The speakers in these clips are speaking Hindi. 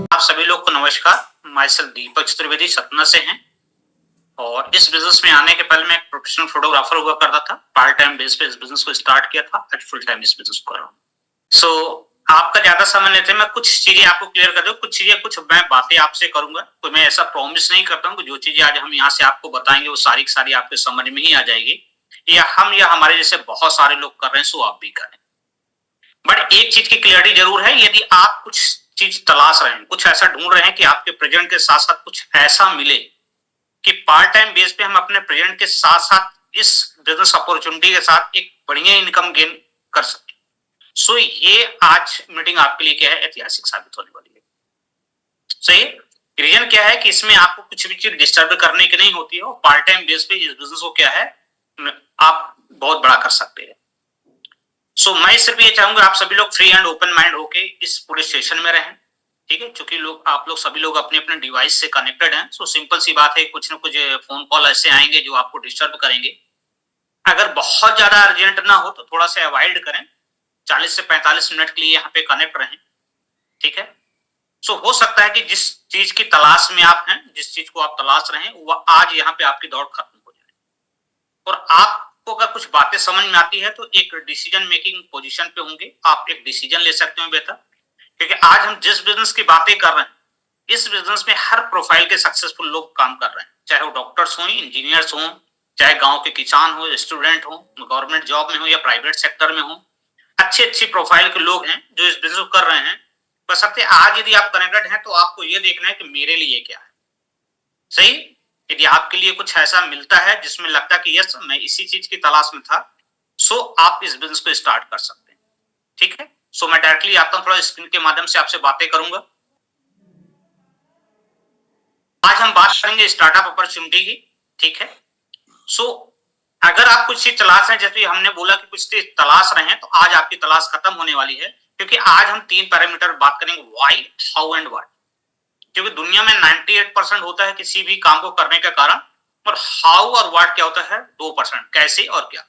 आप सभी लोग को नमस्कार। माय सेल्फ दीपक चतुर्वेदी सतना से हैं और इस बिजनेस में आने के पहले मैं एक प्रोफेशनल फोटोग्राफर हुआ करता था। पार्ट टाइम बेस पे इस बिजनेस को स्टार्ट किया था, आज फुल टाइम इस बिजनेस को कर रहा हूँ। आपका ज्यादा समय लेते मैं कुछ चीजें आपको क्लियर कर दूं, कुछ मैं बातें आपसे करूंगा। तो मैं ऐसा प्रॉमिस नहीं करता हूँ कि जो चीजें आज हम यहाँ से आपको बताएंगे वो सारी की सारी आपके समझ में ही आ जाएगी, या हमारे जैसे बहुत सारे लोग कर रहे हैं, सो आप भी करें। बट एक चीज की क्लियरिटी जरूर है, यदि आप कुछ चीज तलाश रहे हैं, कुछ ऐसा ढूंढ रहे हैं कि आपके प्रेजेंट के साथ साथ कुछ ऐसा मिले कि पार्ट टाइम बेस पे हम अपने प्रेजेंट के साथ साथ इस बिजनेस अपॉर्चुनिटी के साथ एक बढ़िया इनकम गेन कर सके, सो ये आज मीटिंग आपके लिए क्या है, ऐतिहासिक साबित होने वाली है। सही। रीजन क्या है कि इसमें आपको कुछ भी चीज डिस्टर्ब करने की नहीं होती है और पार्ट टाइम बेस पे इस बिजनेस को क्या है आप बहुत बड़ा कर सकते हैं। मैं सिर्फ ये चाहूंगा आप सभी लोग फ्री एंड ओपन माइंड होके इस पूरे सेशन में रहें। ठीक है, क्योंकि आप लोग सभी लोग अपने अपने डिवाइस से कनेक्टेड हैं। सिंपल सी बात है, कुछ ना कुछ फोन कॉल ऐसे आएंगे जो आपको डिस्टर्ब करेंगे। अगर बहुत ज्यादा अर्जेंट ना हो तो थोड़ा सा अवॉइड करें। 40 से 45 मिनट के लिए यहाँ पे कनेक्ट रहें। ठीक है। हो सकता है कि जिस चीज की तलाश में आप हैं, जिस चीज को आप तलाश रहे हैं, वह आज यहाँ पे आपकी दौड़ खत्म हो जाए और आपको अगर कुछ बातें समझ में आती है तो एक डिसीजन मेकिंग पोजीशन पे होंगे, आप एक डिसीजन ले सकते हो बेहतर। क्योंकि आज हम जिस बिजनेस की बातें कर रहे हैं, इस बिजनेस में हर प्रोफाइल के सक्सेसफुल लोग काम कर रहे हैं, चाहे वो डॉक्टर्स हो, इंजीनियर्स हो, चाहे गांव के किसान हो, स्टूडेंट हो, गवर्नमेंट जॉब में हो या प्राइवेट सेक्टर में हो। अच्छी अच्छी प्रोफाइल के लोग हैं जो इस बिजनेस को कर रहे हैं। बस आज यदि आप कनेक्टेड हैं तो आपको ये देखना है कि मेरे लिए क्या है सही। यदि आपके लिए कुछ ऐसा मिलता है जिसमें लगता है कि यस मैं इसी चीज की तलाश में था, आप इस बिजनेस को स्टार्ट कर सकते हैं। ठीक है। मैं डायरेक्टली आता हूं, थोड़ा स्क्रीन के माध्यम से आपसे बातें करूंगा। आज हम बात करेंगे स्टार्टअप अपॉर्चुनिटी की। ठीक है। सो अगर आप कुछ चीज तलाश रहे हैं, जैसे हमने बोला कि कुछ चीज तलाश रहे हैं, तो आज आपकी तलाश खत्म होने वाली है। क्योंकि आज हम 3 पैरामीटर बात करेंगे, व्हाई, हाउ एंड व्हाट। क्योंकि दुनिया में 98% होता है किसी भी काम को करने का कारण, और हाउ और व्हाट क्या होता है 2%, कैसे और क्या।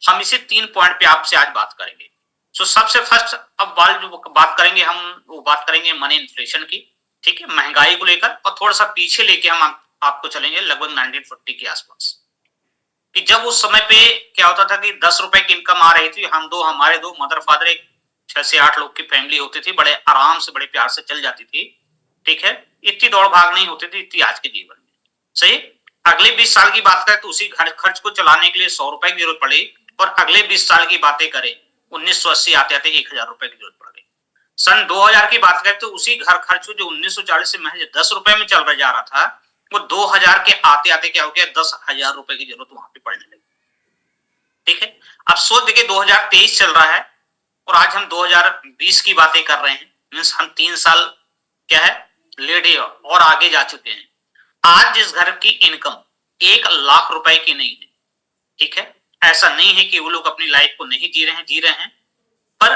हम इसे 3 पॉइंट पे आपसे आज बात करेंगे। सबसे फर्स्ट अब जो बात करेंगे हम, वो बात करेंगे मनी इन्फ्लेशन की। ठीक है, महंगाई को लेकर, और थोड़ा सा पीछे लेके हम आपको चलेंगे लगभग 1940 के आसपास, कि जब उस समय पे क्या होता था कि 10 रुपए की इनकम आ रही थी, हमारे दो मदर फादर, एक 6 से 8 लोग की फैमिली होती थी, बड़े आराम से बड़े प्यार से चल जाती थी। ठीक है, इतनी दौड़ भाग नहीं होती थी इतनी आज के जीवन में। सही। अगले 20 साल की बात करें तो उसी घर खर्च को चलाने के लिए 100 रुपए की जरूरत पड़ी, और अगले 20 साल की बातें करें 1980 आते आते 1000 रुपए की जरूरत पड़ गई। सन 2000 की बात करें तो उसी घर खर्च को जो 1940 से महज 10 रुपए में चल जा रहा था, वो 2000 के आते आते क्या हो गया, 10,000 रुपए की जरूरत वहां पे पड़ने लगी। ठीक है। अब सोच देखिए 2023 चल रहा है और आज हम 2020 की बातें कर रहे हैं, मीन्स हम 3 साल क्या है लेट और आगे जा चुके हैं। आज जिस घर की इनकम 1 लाख रुपए की नहीं है, ठीक है, ऐसा नहीं है कि वो लोग अपनी लाइफ को नहीं जी रहे हैं, पर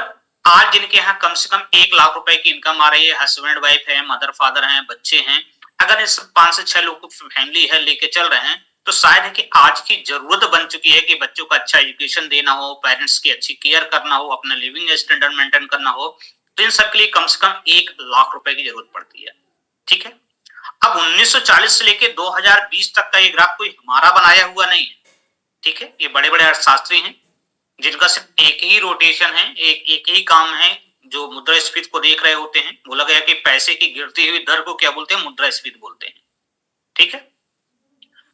आज जिनके यहाँ कम से कम 1 लाख रुपए की इनकम आ रही है, हस्बैंड वाइफ है, मदर फादर हैं, बच्चे हैं, अगर इस 5 से 6 लोग फैमिली है लेके चल रहे हैं, तो शायद है कि आज की जरूरत बन चुकी है कि बच्चों का अच्छा एजुकेशन देना हो, पेरेंट्स की अच्छी केयर करना हो, अपना लिविंग स्टैंडर्ड मेंटेन करना हो, तो इन सबके लिए कम से कम 1 लाख रुपए की जरूरत पड़ती है। ठीक है। अब 1940 से लेके 2020 तक का ये ग्राफ कोई हमारा बनाया हुआ नहीं है। ठीक है, ये बड़े बड़े अर्थशास्त्री हैं जिनका सिर्फ एक ही रोटेशन है, एक ही काम है, जो मुद्रास्फीति को देख रहे होते हैं। बोला गया कि पैसे की गिरती हुई दर को क्या बोलते हैं, मुद्रास्फीति बोलते हैं। ठीक है।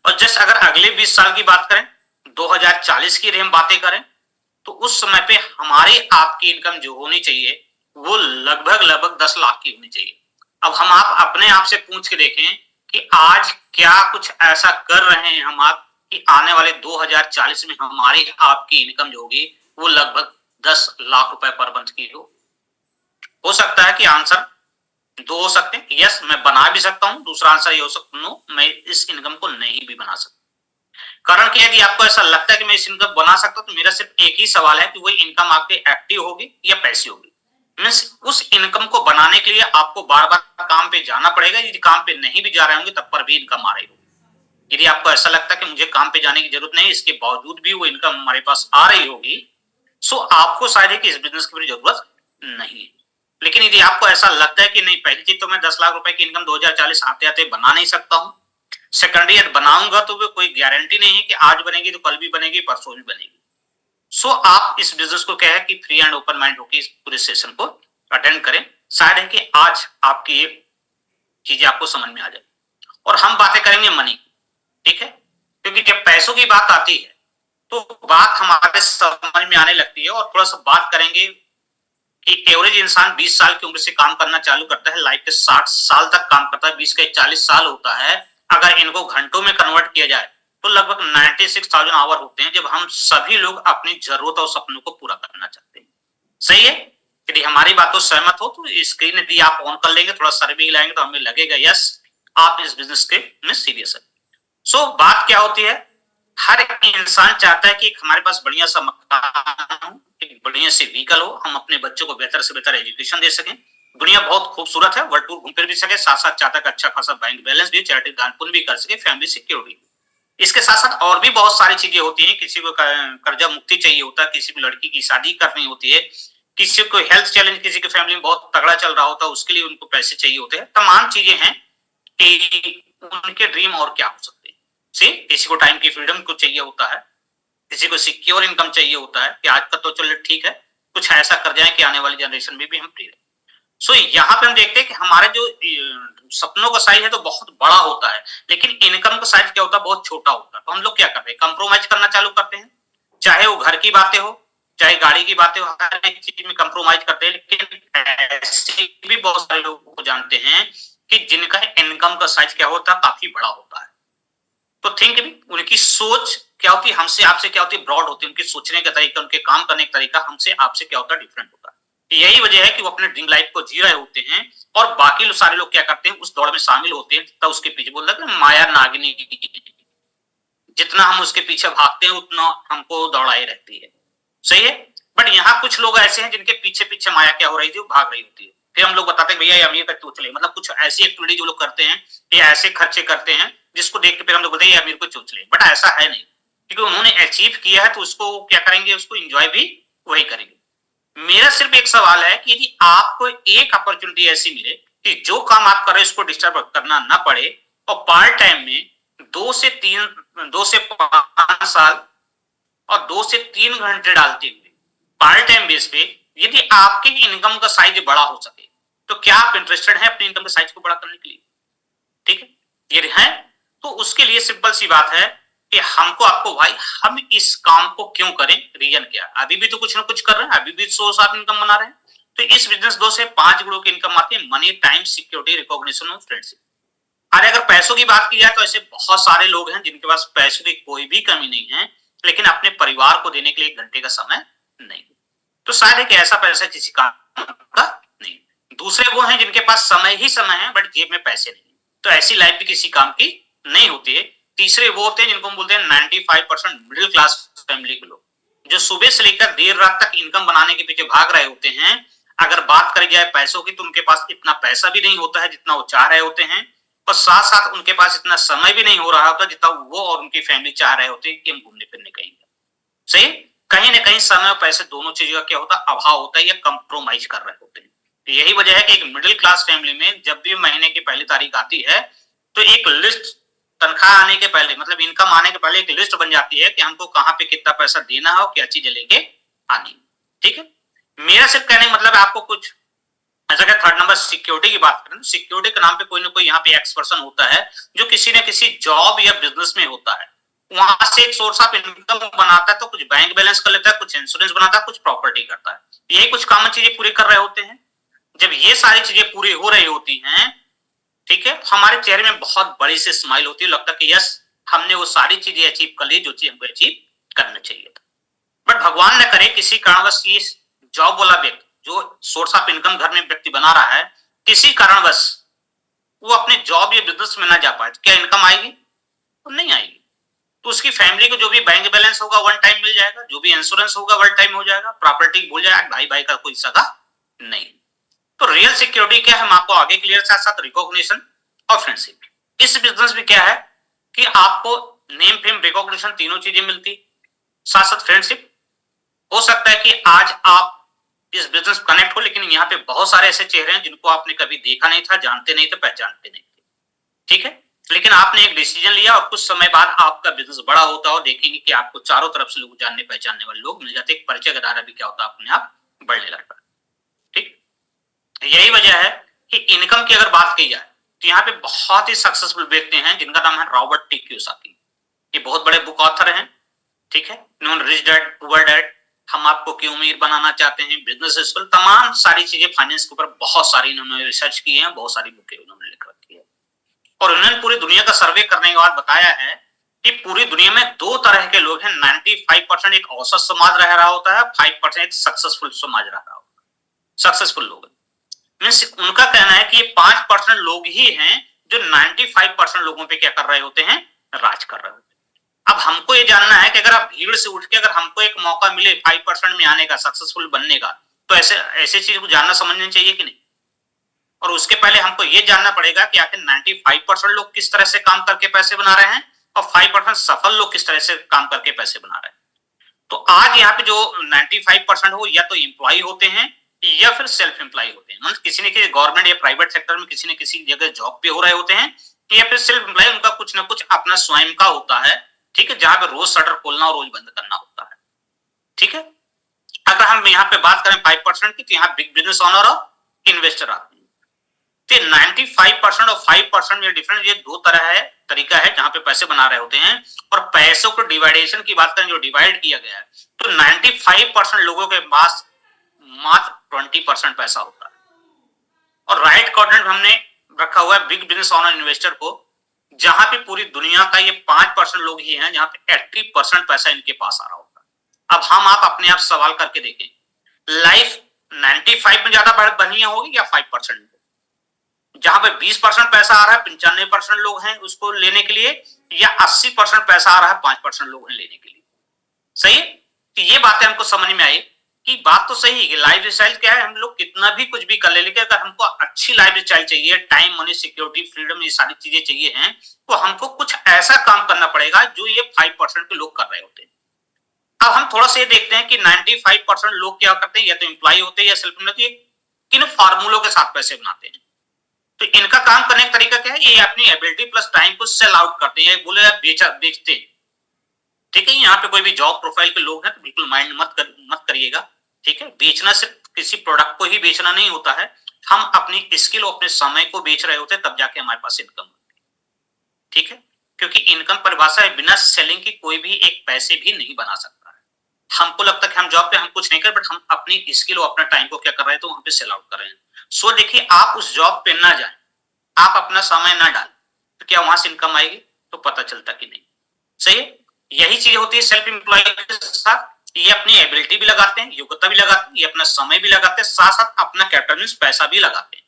और जस्ट अगर अगले 20 साल की बात करें, 2040 की हम बातें करें, तो उस समय पे हमारी आपकी इनकम जो होनी चाहिए वो लगभग 10 लाख की होनी चाहिए। अब हम आप अपने आप से पूछ के देखें कि आज क्या कुछ ऐसा कर रहे हैं हम आप कि आने वाले 2040 में हमारी आपकी इनकम जो होगी वो लगभग 10 लाख रुपए पर मंथ की हो सकता है कि आंसर 2 हो सकते हैं, यस मैं बना भी सकता हूं, दूसरा आंसर ये हो सकता नो मैं इस इनकम को नहीं भी बना सकता। कारण कि यदि आपको ऐसा लगता है कि मैं इस इनकम बना सकता हूं, तो मेरा सिर्फ एक ही सवाल है कि वो इनकम आपके एक्टिव होगी या पैसिव होगी। मीन्स उस इनकम को बनाने के लिए आपको बार बार काम पे जाना पड़ेगा, यदि काम पे नहीं भी जा रहे होंगे तब पर भी इनकम आ रही होगी। यदि आपको ऐसा लगता है कि मुझे काम पे जाने की जरूरत नहीं, इसके बावजूद भी वो इनकम हमारे पास आ रही होगी, आपको शायद है कि इस बिजनेस की जरूरत नहीं। लेकिन यदि आपको ऐसा लगता है कि नहीं, पहली चीज तो मैं 10 लाख रुपए की इनकम 2040 आते आते बना नहीं सकता हूँ, सेकेंडरी बनाऊंगा तो वो कोई गारंटी नहीं है कि आज बनेगी तो कल भी बनेगी, परसों भी बनेगी। सो आप इस बिजनेस को क्या है कि फ्री एंड ओपन माइंड होकर इस पूरे सेशन को अटेंड करें। शायद है कि आज आपकी ये चीजें आपको समझ में आ जाए। और हम बातें करेंगे मनी, ठीक है, क्योंकि जब पैसों की बात आती है तो बात हमारे समझ में आने लगती है। और थोड़ा सा बात करेंगे कि एवरेज इंसान 20 साल की उम्र से काम करना चालू करता है, लाइफ के 60 साल तक काम करता है, 20 के 40 साल होता है। अगर इनको घंटों में कन्वर्ट किया जाए तो लगभग 96,000 आवर होते हैं, जब हम सभी लोग अपनी जरूरत और सपनों को पूरा करना चाहते हैं। सही है? यदि हमारी बातों से सहमत हो तो स्क्रीन भी आप ऑन कर लेंगे, थोड़ा सर्वे लाएंगे तो हमें लगेगा यस आप इस बिजनेस के में सीरियस है। सो बात क्या होती है, हर इंसान चाहता है कि हमारे पास बढ़िया सा मकान, एक बढ़िया सी व्हीकल हो, हम अपने बच्चों को बेहतर से बेहतर एजुकेशन दे सकें। दुनिया बहुत खूबसूरत है, वर्ल्ड टूर घूम फिर भी सके, साथ साथ चाहता है अच्छा खासा बैंक बैलेंस भी, चैरिटी दान पुण्य भी कर सके, फैमिली सिक्योरिटी। इसके साथ साथ और भी बहुत सारी चीजें होती हैं, किसी को कर्जा मुक्ति चाहिए होता है, किसी को लड़की की शादी करनी होती है, किसी को हेल्थ चैलेंज, किसी की फैमिली में बहुत तगड़ा चल रहा होता है, उसके लिए उनको पैसे चाहिए होते हैं। तमाम चीजें हैं कि उनके ड्रीम और क्या हो सकते हैं। किसी को टाइम की फ्रीडम को चाहिए होता है, किसी को सिक्योर इनकम चाहिए होता है कि आज का तो चलो ठीक है, कुछ ऐसा कर जाए कि आने वाली जनरेशन में भी हम फ्री रहे। सो यहाँ पे हम देखते हैं कि हमारे जो सपनों का साइज है तो बहुत बड़ा होता है, लेकिन इनकम का साइज क्या होता है, बहुत छोटा होता है। तो हम लोग क्या करते हैं, कंप्रोमाइज करना चालू करते हैं, चाहे वो घर की बातें हो, चाहे गाड़ी की बातें हो, हर एक चीज में कंप्रोमाइज करते हैं। लेकिन ऐसे भी बहुत सारे लोग को जानते हैं कि जिनका इनकम का साइज क्या होता है, काफी बड़ा होता है। तो थिंक भी उनकी सोच क्या होती है, हमसे आपसे क्या होती है, ब्रॉड होती है। उनकी सोचने का तरीका, उनके काम करने का तरीका हमसे आपसे क्या होता है, डिफरेंट होता है। यही वजह है कि वो अपने ड्रीम लाइफ को जी रहे होते हैं और बाकी लोग, सारे लोग क्या करते हैं, उस दौड़ में शामिल होते हैं। तब उसके पीछे बोल रहे माया नागिनी, जितना हम उसके पीछे भागते हैं उतना हमको दौड़ाई रहती है। सही है? बट यहाँ कुछ लोग ऐसे हैं जिनके पीछे पीछे माया क्या हो रही थी, वो भाग रही होती है। फिर हम लोग बताते हैं भैया ये अमीर का चोचले, मतलब कुछ ऐसी एक्टिविटी जो लोग करते हैं या ऐसे खर्चे करते हैं जिसको देख के फिर हम लोग बताते हैं अमीर को चोचले। बट ऐसा है नहीं, क्योंकि उन्होंने अचीव किया है तो उसको क्या करेंगे, उसको एंजॉय भी वही करेंगे। मेरा सिर्फ एक सवाल है कि यदि आपको एक अपॉर्चुनिटी ऐसी मिले कि जो काम आप कर रहे हैं उसको डिस्टर्ब करना ना पड़े और पार्ट टाइम में 2 से 5 साल और 2 से 3 घंटे डालते हुए पार्ट टाइम बेस पे यदि आपके इनकम का साइज बड़ा हो सके, तो क्या आप इंटरेस्टेड हैं अपने इनकम के साइज को बड़ा करने के लिए? ठीक है, यदि है तो उसके लिए सिंपल सी बात है कि हमको आपको भाई हम इस काम को क्यों करें, रीजन क्या। अभी भी तो कुछ ना कुछ कर रहे हैं, अभी भी सोर्स ऑफ इनकम बना रहे हैं। तो इस बिजनेस 2 से 5 गुणों की इनकम आती है, मनी, टाइम, सिक्योरिटी, रिकॉग्निशन और फ्रेंडशिप। अरे अगर पैसों की बात की जाए तो ऐसे बहुत सारे लोग हैं जिनके पास पैसों की कोई भी कमी नहीं है, लेकिन अपने परिवार को देने के लिए 1 घंटे का समय नहीं। तो शायद है कि ऐसा पैसा किसी काम का नहीं। दूसरे वो हैं जिनके पास समय ही समय है बट जेब में पैसे नहीं, तो ऐसी लाइफ भी किसी काम की नहीं होती है। तीसरे वो होते हैं जिनको हम बोलते हैं 95% मिडिल क्लास फैमिली के लोग, जो सुबह से लेकर देर रात तक इनकम बनाने के पीछे भाग रहे होते हैं। अगर बात करी जाए पैसों की तो उनके पास इतना पैसा भी नहीं होता है जितना वो चाह रहे होते हैं, और साथ साथ उनके पास इतना समय भी नहीं हो रहा होता जितना वो और उनकी फैमिली चाह रहे होते हैं कि हम घूमने फिरने कहीं। सही, कहीं ना कहीं समय और पैसे दोनों चीजों का क्या होता है, अभाव होता है या कंप्रोमाइज कर रहे होते हैं। तो यही वजह है कि एक मिडिल क्लास फैमिली में जब भी महीने की पहली तारीख आती है तो एक लिस्ट, तनख्वाह आने के पहले मतलब इनकम आने के पहले एक लिस्ट बन जाती है कि हमको कहाँ पे कितना पैसा देना है और क्या चीजें लेके आनी। ठीक है, मेरा सिर्फ कहने का मतलब है आपको कुछ ऐसा क्या। थर्ड नंबर सिक्योरिटी की बात करें, सिक्योरिटी के नाम पे कोई ना कोई यहाँ पे एक्स पर्सन होता है जो किसी न किसी जॉब या बिजनेस में होता है, वहां से एक सोर्स ऑफ इनकम बनाता है, तो कुछ बैंक बैलेंस कर लेता है, कुछ इंश्योरेंस बनाता है, कुछ प्रॉपर्टी करता है। यही कुछ कॉमन चीजें पूरी कर रहे होते हैं। जब ये सारी चीजें पूरी हो रही होती हैं, ठीक है, हमारे चेहरे में बहुत बड़ी सी स्माइल होती है, लगता है कि यस हमने वो सारी चीजें अचीव कर ली जो चीज हमको अचीव करना चाहिए था। बट भगवान न करे किसी कारणवश ये जॉब वाला व्यक्ति जो सोर्स ऑफ इनकम घर में व्यक्ति बना रहा है, किसी कारणवश वो अपने जॉब या बिजनेस में ना जा पाए, तो क्या इनकम आएगी? तो नहीं आएगी। तो उसकी फैमिली को जो भी बैंक बैलेंस होगा वन टाइम मिल जाएगा, जो भी इंश्योरेंस होगा वन टाइम हो जाएगा, प्रॉपर्टी भूल जाएगा, भाई भाई का कोई सगा नहीं। तो रियल सिक्योरिटी क्या है हम आपको आगे क्लियर, साथ साथ रिकॉग्निशन और फ्रेंडशिप। इस बिजनेस में क्या है कि आपको नेम फेम रिकॉग्निशन तीनों चीजें मिलती, साथ साथ फ्रेंडशिप। हो सकता है कि आज आप इस बिजनेस कनेक्ट हो लेकिन यहाँ पे बहुत सारे ऐसे चेहरे हैं जिनको आपने कभी देखा नहीं था, जानते नहीं थे, पहचानते नहीं थे, ठीक है। लेकिन आपने एक डिसीजन लिया और कुछ समय बाद आपका बिजनेस बड़ा होता है और देखेंगे कि आपको चारों तरफ से लोग जानने पहचानने वाले लोग मिल जाते, एक परिचय का दायरा भी क्या होता है अपने आप बढ़ने लगता है, ठीक। यही वजह है कि इनकम की अगर बात की जाए तो यहाँ पे बहुत ही सक्सेसफुल व्यक्ति हैं जिनका नाम है रॉबर्ट टी कियोसाकी। ये बहुत बड़े बुक ऑथर हैं, ठीक है। इन्होंने रिच डैड पुअर डैड, हम आपको क्यों अमीर बनाना चाहते हैं, बिजनेस स्कूल, तमाम सारी चीजें फाइनेंस के ऊपर बहुत सारी इन्होंने रिसर्च की है, बहुत सारी बुकें उन्होंने लिख रखी है। और उन्होंने पूरी दुनिया का सर्वे करने के बाद बताया है कि पूरी दुनिया में दो तरह के लोग हैं। 95% एक औसत समाज रह रहा होता है, 5% एक सक्सेसफुल समाज रह रहा होता है, सक्सेसफुल लोग। उनका कहना है कि ये 5% लोग ही हैं जो 95% लोगों पे क्या कर रहे होते हैं, राज कर रहे होते हैं। अब हमको ये जानना है कि अगर आप भीड़ से उठ के अगर हमको एक मौका मिले 5% में आने का, सक्सेसफुल बनने का, तो ऐसे ऐसे चीज को जानना समझना चाहिए कि नहीं। और उसके पहले हमको ये जानना पड़ेगा कि आखिर 95% लोग किस तरह से काम करके पैसे बना रहे हैं और 5% सफल लोग किस तरह से काम करके पैसे बना रहे हैं। तो आज यहाँ पे जो 95% हो या तो एम्प्लॉय होते हैं या फिर सेल्फ एम्प्लॉय होते हैं, मतलब किसी न किसी गवर्नमेंट या प्राइवेट सेक्टर में किसी न किसी जगह जॉब पे हो रहे होते हैं, या फिर सेल्फ एम्प्लॉय, उनका कुछ ना कुछ अपना स्वयं का होता है, ठीक है, जहां पे रोज शटर खोलना और रोज बंद करना होता है, ठीक है। अगर हम यहाँ पे बात करें 5% की, तो यहाँ बिग बिजनेस ओनर और इन्वेस्टर आते हैं। तो 95% और 5% में डिफरेंस, ये दो तरह है, तरीका है जहां पे पैसे बना रहे होते हैं। और पैसों को डिवाइडेशन की बात करें, जो डिवाइड किया गया है, तो 95% लोगों के पास मात्र 20% पैसा होता है। और राइट कोऑर्डिनेट हमने रखा हुआ है बिग बिजनेस ओनर इन्वेस्टर को, जहां पे पूरी दुनिया का ये 5% लोग ही हैं जहां पे 80% पैसा इनके पास आ रहा होता है। अब हम आप अपने आप सवाल करके देखें, लाइफ 95 में ज्यादा बढ़िया होगी या 5% में? जहां पे 20% पैसा आ रहा है, 95% लोग हैं उसको लेने के लिए, या 80% पैसा आ रहा है, 5% लोग हैं लेने के लिए। सही है। तो ये बातें हमको समझ में आई कि बात तो सही है कि लाइफ स्टाइल क्या है, हम लोग कितना भी कुछ भी कर ले, लेकिन अगर हमको अच्छी लाइफ स्टाइल चाहिए, टाइम, मनी, सिक्योरिटी, फ्रीडम, ये सारी चीजें चाहिए हैं, तो हमको कुछ ऐसा काम करना पड़ेगा जो ये 5% के लोग कर रहे होते हैं। अब हम थोड़ा सा ये देखते हैं कि 95% लोग क्या करते हैं, या तो एम्प्लॉय होते हैं या सेल्फ एम्प्लॉय, किन फार्मूलों के साथ पैसे बनाते हैं। तो इनका काम करने का तरीका क्या है, ये अपनी एबिलिटी प्लस टाइम को सेल आउट करते हैं, बोले बेचते हैं, ठीक है। यहाँ पे कोई भी जॉब प्रोफाइल के लोग हैं तो बिल्कुल माइंड मत करिएगा, ठीक है। बेचना सिर्फ किसी प्रोडक्ट को ही बेचना नहीं होता है, हम अपनी स्किल और अपने समय को बेच रहे होते हैं, तब जाके हमारे पास इनकम होती है, ठीक है। क्योंकि इनकम परिभाषा है, बिना सेलिंग की कोई भी एक पैसे भी नहीं बना सकता है। हमको लगता है कि हम जॉब पे हम कुछ नहीं कर, बट हम अपनी स्किल और अपना टाइम को क्या कर रहे हैं, तो वहां पे सेल आउट कर रहे हैं। सो देखिए, आप उस जॉब पे ना जाए, आप अपना समय ना डालें, तो क्या वहां से इनकम आएगी? तो पता चलता कि नहीं। सही है। यही चीज होती है सेल्फ एम्प्लॉय के साथ, ये अपनी एबिलिटी भी लगाते हैं, योग्यता भी लगाते हैं, ये अपना समय भी लगाते हैं, साथ साथ अपना कैपिटल मींस पैसा भी लगाते हैं।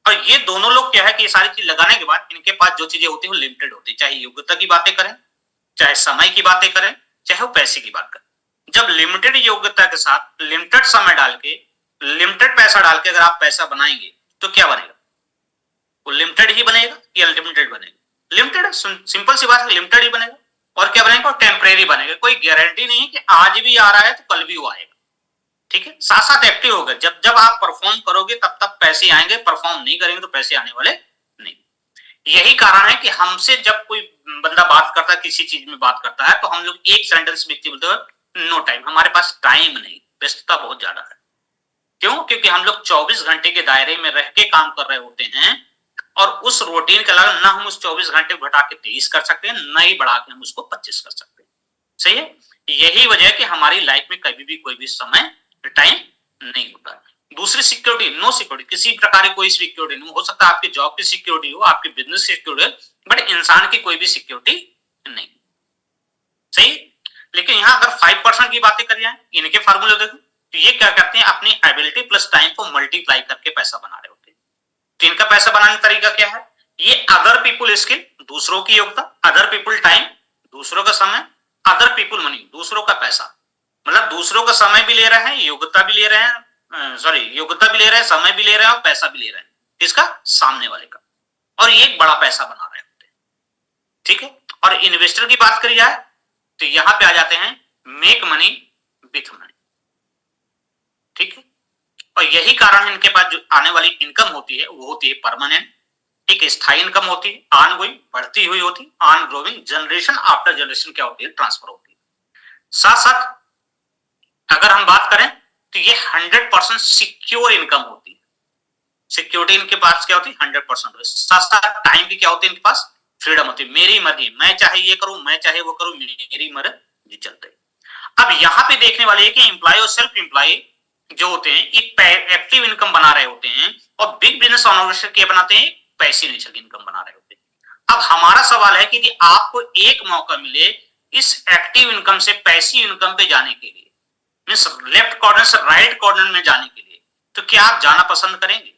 और ये दोनों लोग क्या है कि ये सारी चीज लगाने के बाद इनके पास जो चीजें होती है वो लिमिटेड होती है, चाहे योग्यता की बातें करें, चाहे समय की बातें करें, चाहे वो पैसे की बात करें। जब लिमिटेड योग्यता के साथ लिमिटेड समय डाल के, लिमिटेड पैसा डाल के अगर आप पैसा बनाएंगे, तो क्या बनेगा? वो लिमिटेड ही बनेगा या अनलिमिटेड बनेगा? लिमिटेड, सिंपल सी बात है, लिमिटेड ही बनेगा। और क्या बनेगा? और टेम्परेरी बनेगा। कोई गारंटी नहीं है कि आज भी आ रहा है तो कल भी वो आएगा, ठीक है। साथ साथ एक्टिव होगा, जब जब आप परफॉर्म करोगे तब तब पैसे आएंगे, परफॉर्म नहीं करेंगे तो पैसे आने वाले नहीं। यही कारण है कि हमसे जब कोई बंदा बात करता है, किसी चीज में बात करता है, तो हम लोग एक सेंटेंस में बोलते हैं, नो टाइम, हमारे पास टाइम नहीं, व्यस्तता बहुत ज्यादा है। क्यों? क्योंकि हम लोग 24 घंटे के दायरे में रह के काम कर रहे होते हैं, और उस रूटीन के अलावा ना हम उस 24 घंटे को घटा के 23 कर सकते हैं, ना ही बढ़ा के हम उसको 25 कर सकते हैं। सही है। यही वजह है कि हमारी लाइफ में कभी भी कोई भी समय टाइम नहीं होता है। दूसरी सिक्योरिटी, नो सिक्योरिटी, किसी प्रकार की कोई सिक्योरिटी नहीं हो सकता। आपकी जॉब की सिक्योरिटी हो, आपके बिजनेस की सिक्योरिटी हो, बट इंसान की कोई भी सिक्योरिटी नहीं। सही। लेकिन यहां अगर 5% की बातें करी जाए, इनके फार्मूले देखो, तो ये क्या करते हैं, अपनी एबिलिटी प्लस टाइम को मल्टीप्लाई करके पैसा बना रहे होते हैं। तो इनका पैसा बनाने का तरीका क्या है? ये अदर पीपुल स्किल, दूसरों की योग्यता, अदर पीपुल टाइम, दूसरों का समय, अदर पीपुल मनी, दूसरों का पैसा, मतलब दूसरों का समय भी ले रहे हैं, योग्यता भी ले रहे हैं, सॉरी, योग्यता भी ले रहे हैं, समय भी ले रहे हैं, और पैसा भी ले रहे हैं, इसका सामने वाले का, और ये एक बड़ा पैसा बना रहे होते हैं, ठीक है। और इन्वेस्टर की बात करी जाए तो यहां पे आ जाते हैं मेक मनी विथ मनी, ठीक है। और यही कारण है इनके पास जो आने वाली इनकम होती है वो होती है परमानेंट, एक स्थायी इनकम होती है, ऑन गोइंग बढ़ती हुई होती है, on growing, generation after generation क्या होती है, ट्रांसफर होती है। साथ साथ अगर हम बात करें तो ये 100% सिक्योर इनकम होती है। सिक्योरिटी इनके पास क्या होती है, 100%। साथ साथ टाइम की क्या होती है इनके पास, फ्रीडम होती है, मेरी मर्जी, मैं चाहे ये करूं, मैं चाहे वो करूं, मेरी मर्जी चलते। अब यहाँ पे देखने वाले है कि एम्प्लॉय और सेल्फ एम्प्लॉय जो होते हैं ये एक्टिव इनकम बना रहे होते हैं, और बिग बिजनेस ऑनर क्या बनाते हैं, पैसिव नेचर की इनकम बना रहे होते हैं। अब हमारा सवाल है कि यदि आपको एक मौका मिले इस एक्टिव इनकम से पैसिव इनकम पे जाने के लिए, मीन्स लेफ्ट क्वाड्रेंट से राइट क्वाड्रेंट में जाने के लिए, तो क्या आप जाना पसंद करेंगे?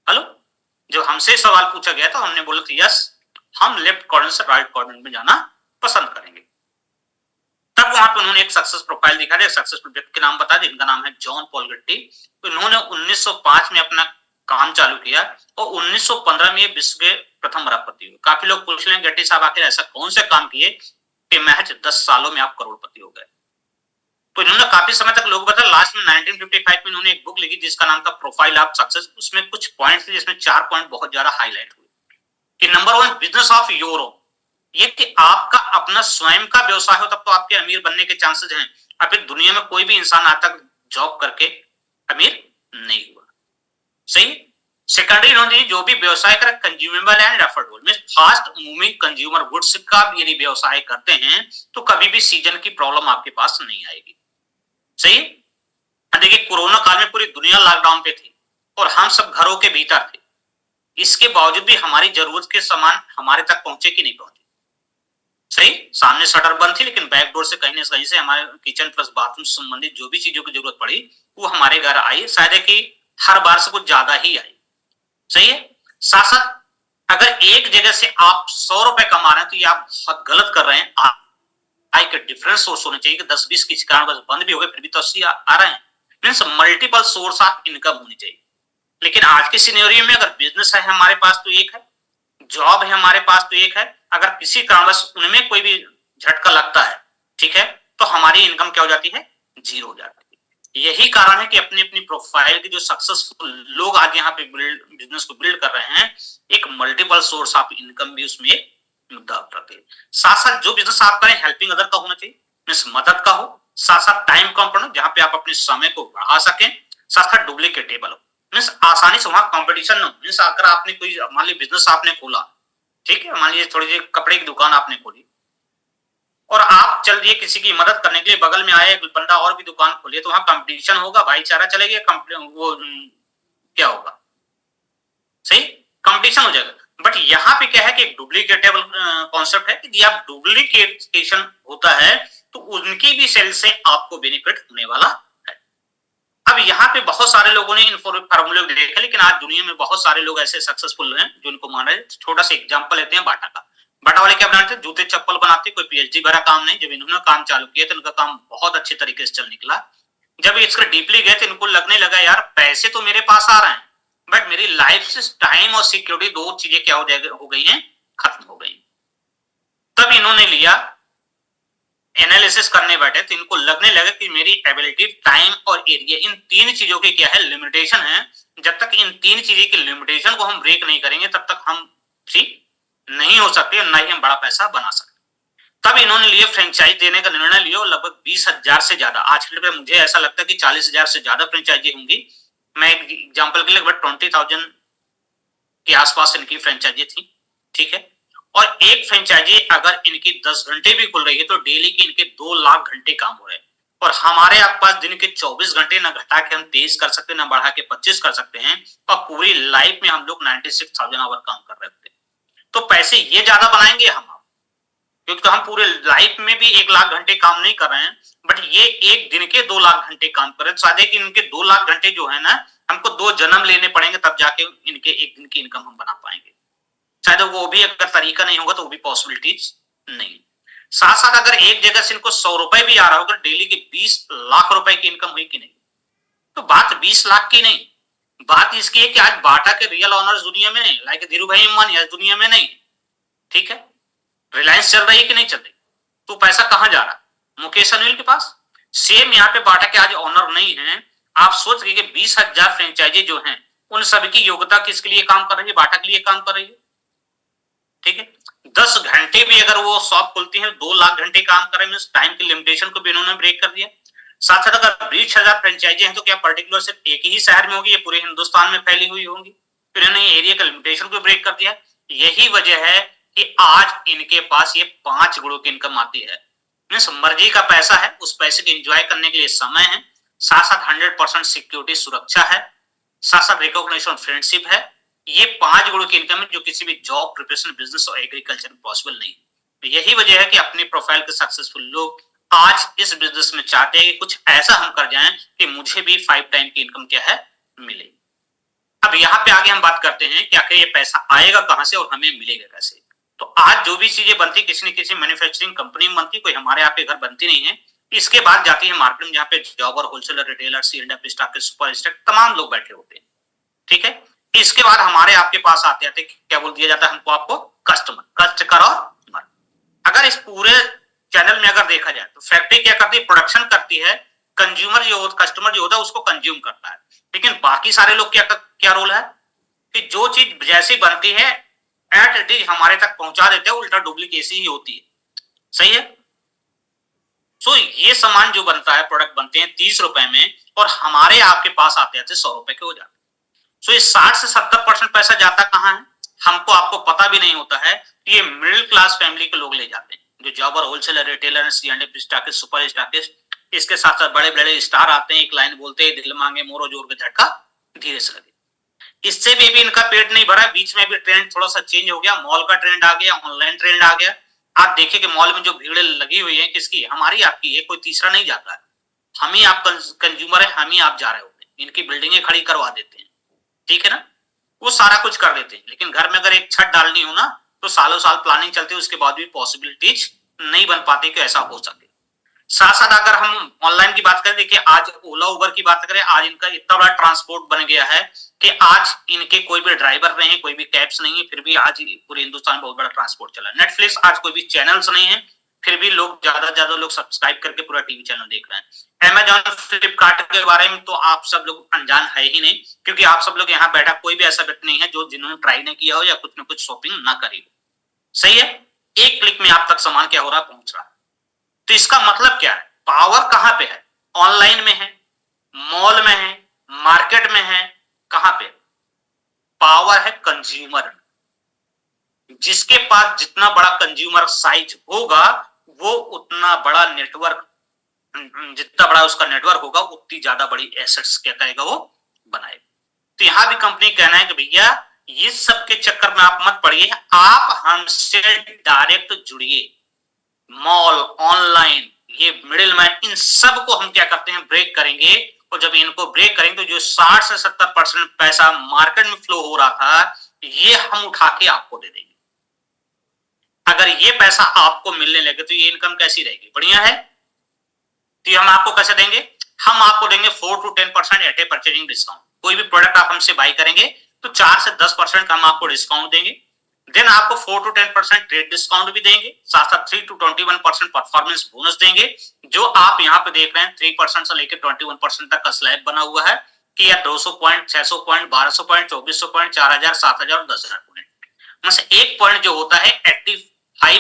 हेलो, जो हमसे सवाल पूछा गया था हमने बोला था यस, हम लेफ्ट क्वाड्रेंट से राइट क्वाड्रेंट में जाना पसंद करेंगे। तब वहां पे उन्होंने एक सक्सेस प्रोफाइल दिखा दिया, सक्सेसफुल व्यक्ति के नाम बता दिया, इनका नाम है जॉन पॉल गट्टी। तो इन्होंने 1905 में अपना काम चालू किया और 1915 में विश्व के प्रथम अरबपति हुए। काफी लोग पूछ लेंगे गट्टी साहब आखिर ऐसा कौन से काम किए कि महज 10 सालों में आप करोड़पति हो गए? तो इन्होंने काफी समय तक लोग बताया, लास्ट में 1955 में इन्होंने एक बुक लिखी जिसका नाम था प्रोफाइल ऑफ सक्सेस। उसमें कुछ पॉइंट्स थे जिसमें 4 पॉइंट बहुत ज्यादा हाईलाइट हुए कि number 1, business of your own, ये कि आपका अपना स्वयं का व्यवसाय हो तब तो आपके अमीर बनने के चांसेस हैं। अभी दुनिया में कोई भी इंसान आज तक जॉब करके अमीर नहीं हुआ, सही। सेकेंडरी इन्होंने जो भी व्यवसाय करे consumable and affordable, means fast moving consumer goods का यदि व्यवसाय करते हैं तो कभी भी सीजन की प्रॉब्लम आपके पास नहीं आएगी, सही। देखिए कोरोना काल में पूरी दुनिया लॉकडाउन पे थी और हम सब घरों के भीतर थे, इसके बावजूद भी हमारी जरूरत के सामान हमारे तक पहुंचे कि नहीं पहुंचे, सही। सामने शटर बंद थी लेकिन बैक डोर से कहीं ना कहीं से हमारे किचन प्लस बाथरूम से संबंधित जो भी चीजों की जरूरत पड़ी वो हमारे घर आई, शायद है कि हर बार से कुछ ज्यादा ही आई, सही है। साथ साथ अगर एक जगह से आप 100 रुपए कमा रहे हैं तो ये आप बहुत गलत कर रहे हैं। आय के डिफरेंस सोर्स होने चाहिए कि 10-20 किसी कारण बस बंद भी हो गए फिर भी तो 80 आ रहे हैं, means multiple source of income होनी चाहिए। लेकिन आज के सिनेरियो में अगर बिजनेस है हमारे पास तो एक है, जॉब है हमारे पास तो एक है, अगर किसी कारणवश उनमें कोई भी झटका लगता है, ठीक है, तो हमारी इनकम क्या हो जाती है, जीरो हो जाती है। यही कारण है कि अपनी अपनी प्रोफाइल के जो सक्सेसफुल लोग आज यहाँ पे बिजनेस को बिल्ड कर रहे हैं, एक मल्टीपल सोर्स ऑफ इनकम भी उसमें मुद्दा करते हैं। साथ साथ जो बिजनेस आप करें हेल्पिंग अदर का होना चाहिए, मीन्स मदद का हो, साथ साथ टाइम कंपोनेंट जहां पे आप अपने समय को बढ़ा सकें, साथ साथ डुप्लीकेटेबल हो, मीन्स आसानी से वहां कंपटीशन न हो। मीन्स अगर आपने कोई मान लीजिए बिजनेस आपने खोला, ठीक है, मान लीजिए थोड़ी सी कपड़े की दुकान आपने खोली और आप चल दिए किसी की मदद करने के लिए, बगल में आए एक बंदा और भी दुकान खोलिए, तो वहां कंपटीशन होगा, भाईचारा चलेगा, वो क्या होगा, सही, कंपटीशन हो जाएगा। बट यहाँ पे क्या है कि एक डुप्लीकेटेबल कॉन्सेप्ट है कि आप डुप्लीकेशन होता है तो उनकी भी सेल से आपको बेनिफिट होने वाला है। अब यहाँ पे बहुत सारे लोगों ने इन फार्मूले को देखा, लेकिन आज दुनिया में बहुत सारे लोग ऐसे सक्सेसफुल हैं जो इनको मान रहे हैं। छोटा सा एग्जांपल लेते हैं बाटा का। बाटा वाले क्या बनाते, जूते चप्पल बनाते, कोई पीएचडी भरा काम नहीं। जब इन्होंने काम चालू किया तो इनका काम बहुत अच्छे तरीके से चल निकला। जब इसका डीपली गए तो इनको लगने लगा यार पैसे तो मेरे पास आ रहे हैं बट मेरी लाइफ से टाइम और सिक्योरिटी दो चीजें क्या हो गई हैं, खत्म हो गई। तब इन्होंने लिया एनालिसिस करने बैठे तो इनको लगने लगा कि मेरी एबिलिटी, टाइम और एरिया, इन तीन चीजों की क्या है, लिमिटेशन है। जब तक इन तीन चीजें की लिमिटेशन को हम ब्रेक नहीं करेंगे तब तक हम फ्री नहीं हो सकते और ना ही हम बड़ा पैसा बना सकते। तब इन्होंने लिए फ्रेंचाइज देने का निर्णय लिया और लगभग 20,000 से ज्यादा, आज के लिए मुझे ऐसा लगता है कि 40,000 से ज्यादा फ्रेंचाइजी होंगी। मैं एक एग्जांपल के लिए लगभग 20,000 के आसपास इनकी फ्रेंचाइजी थी, ठीक है। और एक फ्रेंचाइजी अगर इनकी 10 घंटे भी खुल रही है तो डेली के इनके 2 लाख घंटे काम हो रहे हैं। और हमारे पास दिन के 24 घंटे ना घटा के हम 23 कर सकते हैं ना बढ़ा के 25 कर सकते हैं, और पूरी लाइफ में हम लोग 96,000 आवर काम कर रहे होते हैं। तो पैसे ये ज्यादा बनाएंगे हम, क्योंकि तो हम पूरे लाइफ में भी 1 लाख घंटे काम नहीं कर रहे हैं, बट ये एक दिन के 2 लाख घंटे काम कर रहे हैं। शायद कि इनके 2 लाख घंटे जो है ना, हमको 2 जन्म लेने पड़ेंगे तब जाके इनके एक दिन की इनकम हम बना पाएंगे। शायद वो भी अगर तरीका नहीं होगा तो वो भी पॉसिबिलिटीज नहीं। साथ साथ अगर एक जगह से इनको 100 रुपए भी आ रहा होगा, डेली के 20 लाख रुपए की इनकम हुई कि नहीं, तो बात 20 लाख की नहीं, बात इसकी है कि आज बाटा के रियल ऑनर्स दुनिया में नहीं, लाइक धीरू भाई अंबानी आज दुनिया में नहीं, ठीक है। रिलायंस चल रही है कि नहीं चल रही, तो पैसा कहां जा रहा, मुकेश अनिल के पास। सेम यहाँ पे बाटा के आज ऑनर नहीं है, आप सोच रहे कि 20,000 फ्रेंचाइजी जो हैं उन सभी की योग्यता किसके लिए काम कर रही है? बाटा के लिए काम कर रही है। ठीक है, 10 घंटे भी अगर वो शॉप खुलती है 2 लाख घंटे काम कर रहे हैं, टाइम की लिमिटेशन को भी इन्होंने ब्रेक कर दिया। साथ साथ अगर 20,000 फ्रेंचाइजी हैं तो क्या पर्टिकुलर सिर्फ एक ही शहर में होगी या पूरे हिंदुस्तान में फैली हुई होंगी? फिर इन्होंने एरिया का लिमिटेशन को ब्रेक कर दिया। यही वजह है कि आज इनके पास ये 5 गुणों की इनकम आती है। मर्जी का पैसा है, उस पैसे को एंजॉय करने के लिए समय है, साथ साथ 100% सिक्योरिटी सुरक्षा है, साथ साथ रिकॉग्निशन फ्रेंडशिप है। ये 5 गुणों की इनकम है जो किसी भी जॉब, प्रिपरेशन, बिजनेस और एग्रीकल्चर में पॉसिबल नहीं है। यही वजह है कि अपने प्रोफाइल के सक्सेसफुल लोग आज इस बिजनेस में चाहते हैं कि कुछ ऐसा हम कर जाएं कि मुझे भी 5 टाइम की इनकम क्या है मिले। अब यहाँ पे आगे हम बात करते हैं कि आखिर ये पैसा आएगा कहां से और हमें मिलेगा कैसे। तो आज जो भी चीजें बनती किसी न किसी मैन्युफैक्चरिंग कंपनी में बनती, कोई हमारे यहाँ पे घर बनती नहीं है। इसके बाद जाती है मार्केट में जहाँ पे जॉब और wholesaler, retailer, CLW stock, super stock तमाम लोग बैठे होते हैं। ठीक है, इसके बाद हमारे आपके पास आते आते क्या बोल दिया जाता है हमको, आपको कस्टमर, कष्ट करो मत। अगर इस पूरे चैनल में अगर देखा जाए तो फैक्ट्री क्या करती है? प्रोडक्शन करती है, कंज्यूमर जो होता, कस्टमर जो होता है उसको कंज्यूम करता है। लेकिन बाकी सारे लोग क्या रोल है कि जो चीज जैसी बनती है एट इट इज हमारे तक पहुंचा देते हैं, उल्टा डुप्लीकेसी ही होती है। सही है। सो ये सामान जो बनता है, प्रोडक्ट बनते हैं 30 रुपए में और हमारे आपके पास आते आते 100 रुपए के हो जाते हैं। सो ये 60 से 70% पैसा जाता कहां है हमको आपको पता भी नहीं होता है। ये मिडिल क्लास फैमिली के लोग ले जाते हैं, जो जॉबर, wholesaler, retailer, CNW stockist, super stockist. इसके साथ साथ बड़े बड़े स्टार आते हैं, एक लाइन बोलते हैं, दिल मांगे मोरो जोर के झटका धीरे से लगे। इससे भी इनका पेट नहीं भरा। बीच में भी ट्रेंड थोड़ा सा चेंज हो गया, मॉल का ट्रेंड आ गया, ऑनलाइन ट्रेंड आ गया। आप देखिए कि मॉल में जो भीड़ लगी हुई है किसकी? हमारी आपकी है, कोई तीसरा नहीं जाता है। हम ही आप कंज्यूमर है, हम ही आप जा रहे होते हैं, इनकी बिल्डिंगें खड़ी करवा देते हैं। ठीक है ना, वो सारा कुछ कर देते हैं। लेकिन घर में अगर एक छत डालनी हो ना तो सालों साल प्लानिंग चलती है, उसके बाद भी पॉसिबिलिटीज नहीं बन पाती कि ऐसा हो सके। साथ साथ अगर हम ऑनलाइन की बात करें, देखिए आज ओला उबर की बात करें, आज इनका इतना बड़ा ट्रांसपोर्ट बन गया है कि आज इनके कोई भी ड्राइवर नहीं है, कोई भी कैब्स नहीं है, फिर भी आज पूरे हिंदुस्तान में बहुत बड़ा ट्रांसपोर्ट चला है। नेटफ्लिक्स आज कोई भी चैनल्स नहीं है, फिर भी लोग ज्यादा लोग सब्सक्राइब करके पूरा टीवी चैनल देख रहे हैं। अमेजॉन, फ्लिपकार्ट के बारे में तो आप सब लोग अनजान है ही नहीं, क्योंकि आप सब लोग यहाँ बैठा कोई भी ऐसा व्यक्ति नहीं है जो जिन्होंने ट्राई नहीं किया हो या कुछ ना कुछ शॉपिंग ना करी हो। सही है, एक क्लिक में आप तक सामान क्या हो रहा है, पहुंच रहा है। तो इसका मतलब क्या है? पावर कहां पे है? ऑनलाइन में है, मॉल में है, मार्केट में है, कहां पे? पावर है कंज्यूमर। जिसके पास जितना बड़ा कंज्यूमर साइज होगा वो उतना बड़ा नेटवर्क, जितना बड़ा उसका नेटवर्क होगा उतनी ज्यादा बड़ी एसेट्स क्या करेगा वो बनाएगा। तो यहां भी कंपनी कहना है कि भैया ये सब के चक्कर में आप मत पड़िए, आप हमसे डायरेक्ट जुड़िए। मॉल, ऑनलाइन, ये मिडिल मैन, इन सब को हम क्या करते हैं? ब्रेक करेंगे। और जब इनको ब्रेक करेंगे तो जो 60 से 70% पैसा मार्केट में फ्लो हो रहा था ये हम उठा के आपको दे देंगे। अगर ये पैसा आपको मिलने लगे तो ये इनकम कैसी रहेगी? बढ़िया है। तो ये हम आपको कैसे देंगे? हम आपको देंगे 4 to 10% at a purchasing discount. कोई भी प्रोडक्ट आप हमसे बाई करेंगे तो 4 से 10% का हम आपको डिस्काउंट देंगे। देन आपको 4 to 10% ट्रेड डिस्काउंट भी देंगे, साथ साथ 3 to 21% परफॉर्मेंस बोनस देंगे। जो आप यहाँ पे देख रहे हैं 3% से लेकर 21% तक का स्लैब बना हुआ है कि या 200 पॉइंट, 600 पॉइंट, 1200 पॉइंट, 2400 पॉइंट, 4000, 7000 और 10,000 पॉइंट में से एक पॉइंट जो होता है 85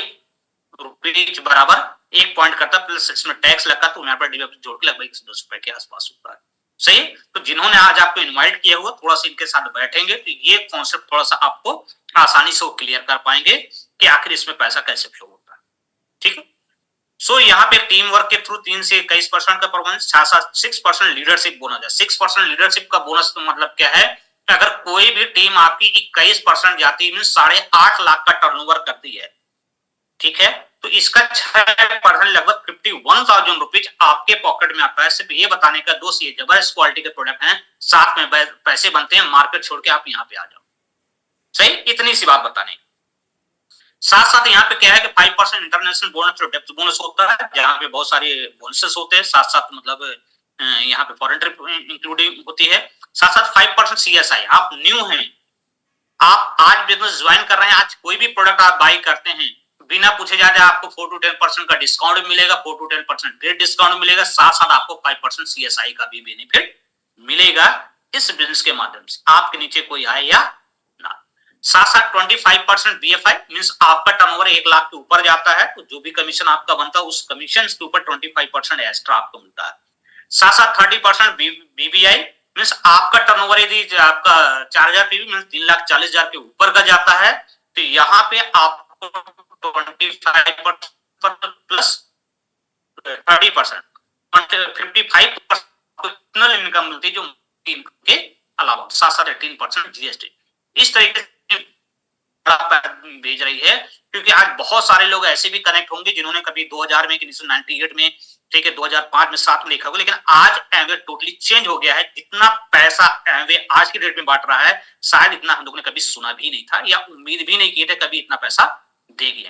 रुपीज बराबर एक पॉइंट करता है, प्लस इसमें टैक्स लगा तो यहाँ पर डीबीएफ जोड़ के लगभग 110 रुपए के आसपास होता है। सही। तो जिन्होंने आज आपको इनवाइट किया हुआ थोड़ा सा इनके साथ बैठेंगे तो ये कॉन्सेप्ट थोड़ा सा आपको आसानी से क्लियर कर पाएंगे कि आखिर इसमें पैसा कैसे फ्लो होता है। ठीक है। सो यहाँ पे टीम वर्क के थ्रू 3 से 21% का परफॉर्मेंस, 6% लीडरशिप बोनस है। 6% लीडरशिप का बोनस तो मतलब क्या है? अगर कोई भी टीम आपकी 21% जाती है 8.5 लाख का टर्नओवर करती है, ठीक है, तो इसका 6% लगभग 51,000 रुपीज आपके पॉकेट में आता है। सिर्फ ये बताने का दोस्त ये जबरदस्त क्वालिटी के प्रोडक्ट हैं, साथ में पैसे बनते हैं, मार्केट छोड़ के आप यहाँ पे आ जाओ। सही, इतनी सी बात बताने। साथ साथ यहाँ पे क्या है कि 5% इंटरनेशनल बोनस और डेप्थ बोनस होता है, जहाँ पे बहुत सारे बोनसेस होते हैं। साथ साथ मतलब यहाँ पे फॉरेन ट्रिप इंक्लूडिंग होती है। साथ साथ 5% CSI। आप न्यू हैं, आप आज बिजनेस ज्वाइन कर रहे हैं, आज कोई भी प्रोडक्ट आप बाई करते हैं बिना पूछे जाए आपको 4 to 10% का डिस्काउंट मिलेगा, 4 to 10% ट्रेड डिस्काउंट मिलेगा, साथ साथ आपको 5% CSI का भी बेनिफिट मिलेगा इस बिजनेस के माध्यम से, आपके नीचे कोई आए या ना। साथ साथ 25% BFI मींस आपका टर्नओवर 1 लाख के ऊपर जाता है तो जो भी कमीशन आपका बनता है उस कमीशन के ऊपर 25% एक्स्ट्रा आपको मिलता है। साथ साथ 30% BBI मींस आपका टर्नओवर यदि आपका 4000 पीवी मींस 3,40,000 के ऊपर का जाता है तो यहाँ पे आपको 25% प्लस 30% 55% इनकम मिलती है जो के अलावा, साथ साथ 18% GST। इस तरीके से भेज रही है क्योंकि आज बहुत सारे लोग ऐसे भी कनेक्ट होंगे जिन्होंने कभी 2000 में, 1998 में, ठीक है, 2005 में, 7 में देखा होगा, लेकिन आज एमवे टोटली चेंज हो गया है। जितना पैसा एमवे आज की डेट में बांट रहा है शायद इतना हम लोग ने कभी सुना भी नहीं था या उम्मीद भी नहीं की थी कभी इतना पैसा देगी।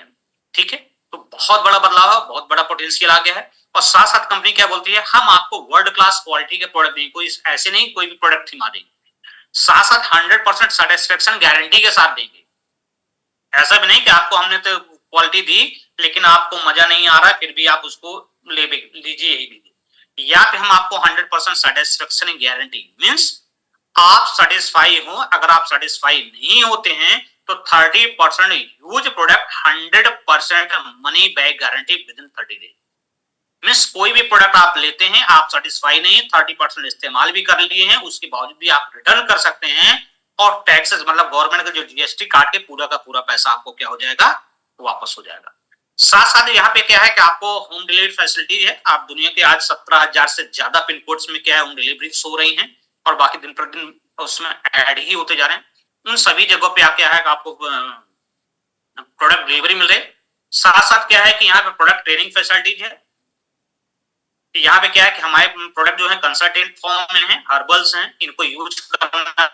ठीक है, तो बहुत बड़ा बदलाव है, बहुत बड़ा पोटेंशियल आ गया है। और साथ साथ कंपनी क्या बोलती है, हम आपको वर्ल्ड क्लास क्वालिटी के प्रोडक्ट देंगे, कोई ऐसे नहीं कोई भी प्रोडक्ट थीमा देंगे, साथ साथ 100% सेटिस्फेक्शन गारंटी के साथ देंगे। ऐसा भी नहीं कि आपको हमने तो क्वालिटी दी लेकिन आपको मजा नहीं आ रहा फिर भी आप उसको लीजिए ही लीजिए, या फिर हम आपको 100% सेटिस्फेक्शन गारंटी मींस आप सेटिस्फाई हो, अगर आप सेटिस्फाई नहीं होते हैं तो 30% use product 100% money back guarantee with in 30 days. Means कोई भी प्रोडक्ट आप लेते हैं, आप सेटिस्फाई नहीं, 30% इस्तेमाल भी कर लिए हैं, उसके बावजूद भी आप रिटर्न कर सकते हैं और टैक्सेस मतलब गवर्नमेंट का जो GST काट के पूरा का पूरा पैसा आपको क्या हो जाएगा, वापस हो जाएगा। साथ साथ यहाँ पे क्या है कि आपको होम डिलीवरी फैसिलिटी है। आप दुनिया के आज 17,000 से ज्यादा पिन कोड्स में क्या है होम डिलीवरी हो रही है और बाकी दिन प्रतिदिन उसमें ऐड ही होते जा रहे हैं। उन सभी जगहों पे आप क्या है आपको प्रोडक्ट डिलीवरी मिल रही है। साथ साथ क्या है कि यहाँ पे प्रोडक्ट ट्रेनिंग फैसिलिटीज है। यहाँ पे क्या है कि हमारे प्रोडक्ट जो है कंसल्टेंट फॉर्म में है, हर्बल्स हैं, इनको यूज करना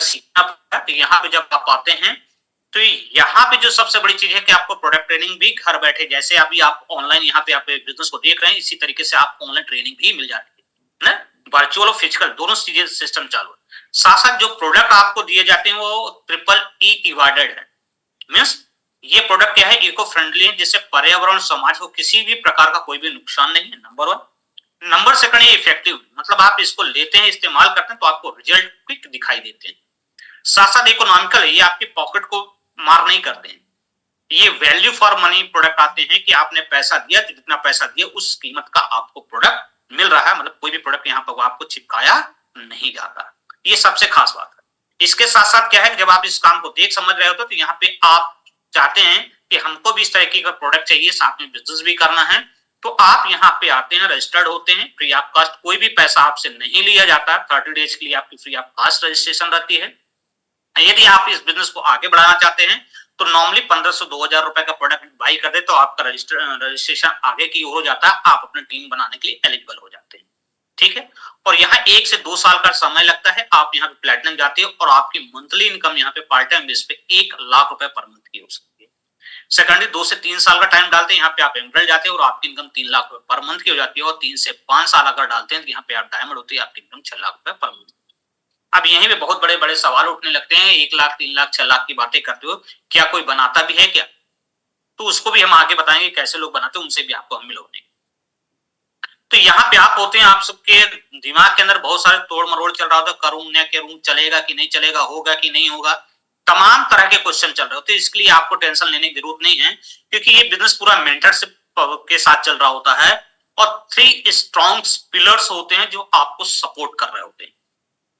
सीखना पड़ता है। यहाँ पे जब आप आते हैं तो यहाँ पे जो सबसे बड़ी चीज है कि आपको प्रोडक्ट ट्रेनिंग भी घर बैठे, जैसे अभी आप ऑनलाइन यहाँ पे आप बिजनेस को देख रहे हैं इसी तरीके से आप ऑनलाइन ट्रेनिंग भी मिल जाती है ना, वर्चुअल और फिजिकल दोनों चीजें सिस्टम चालू है। साथ साथ जो प्रोडक्ट आपको दिए जाते हैं वो EEE अवॉर्डेड है। मींस ये प्रोडक्ट क्या है, इको फ्रेंडली है, जिससे पर्यावरण समाज को किसी भी प्रकार का कोई भी नुकसान नहीं है, नंबर 1। नंबर सेकंड ये इफेक्टिव, मतलब आप इसको लेते हैं इस्तेमाल करते हैं तो आपको रिजल्ट क्विक दिखाई देते हैं। साथ साथ इकोनॉमिकल है, ये आपकी पॉकेट को मार नहीं करते हैं। ये वैल्यू फॉर मनी प्रोडक्ट आते हैं कि आपने पैसा दिया तो जितना पैसा दिया उस कीमत का आपको प्रोडक्ट मिल रहा है, मतलब कोई भी प्रोडक्ट यहाँ पर आपको चिपकाया नहीं जाता। ये सबसे खास बात है। इसके साथ साथ क्या है कि जब आप इस काम को देख समझ रहे होते तो यहाँ पे आप चाहते हैं कि हमको भी इस तरह का प्रोडक्ट चाहिए, साथ में बिजनेस भी करना है, तो आप यहाँ पे आते हैं, रजिस्टर्ड होते हैं, फ्री ऑफ कॉस्ट, कोई भी पैसा आपसे नहीं लिया जाता। 30 डेज के लिए आपकी फ्री ऑफ कॉस्ट रजिस्ट्रेशन रहती है। यदि आप इस बिजनेस को आगे बढ़ाना चाहते हैं तो नॉर्मली 1500-2000 रुपए का प्रोडक्ट बाई कर दे तो आपका रजिस्ट्रेशन आगे की ओर हो जाता है, आप अपनी टीम बनाने के लिए एलिजिबल हो जाते हैं। ठीक है, और यहाँ 1 से 2 साल का समय लगता है। आप यहाँ पे प्लेटिनम जाते हो और आपकी मंथली इनकम यहाँ पे पार्ट टाइम बेस पे 1 लाख रुपए पर मंथ की हो सकती है। सेकेंडरी 2 से 3 साल का टाइम डालते हैं, यहाँ पे आप एमरल्ड जाते हैं और आपकी इनकम 3 लाख रुपए पर मंथ की हो जाती है। और 3 से 5 साल अगर डालते हैं तो यहाँ पे आप डायमंड होती है, आपकी इनकम 6 लाख रुपए पर मंथ। अब यहीं पे बहुत बड़े बड़े सवाल उठने लगते हैं, 1 लाख, 3 लाख, 6 लाख की बातें करते हो, क्या कोई बनाता भी है क्या? तो उसको भी हम आगे बताएंगे कैसे लोग बनाते हैं, उनसे भी आपको हम मिलोगे। तो यहाँ पे आप होते हैं, आप सबके दिमाग के अंदर बहुत सारे तोड़ मरोड़ चल रहा होता है, करूं न करूं, चलेगा कि नहीं चलेगा, होगा कि नहीं होगा, तमाम तरह के क्वेश्चन चल रहे होते हैं। इसके लिए आपको टेंशन लेने की जरूरत नहीं है क्योंकि ये बिजनेस पूरा मेंटरशिप के साथ चल रहा होता है और 3 स्ट्रॉन्ग पिलर्स होते हैं जो आपको सपोर्ट कर रहे होते हैं।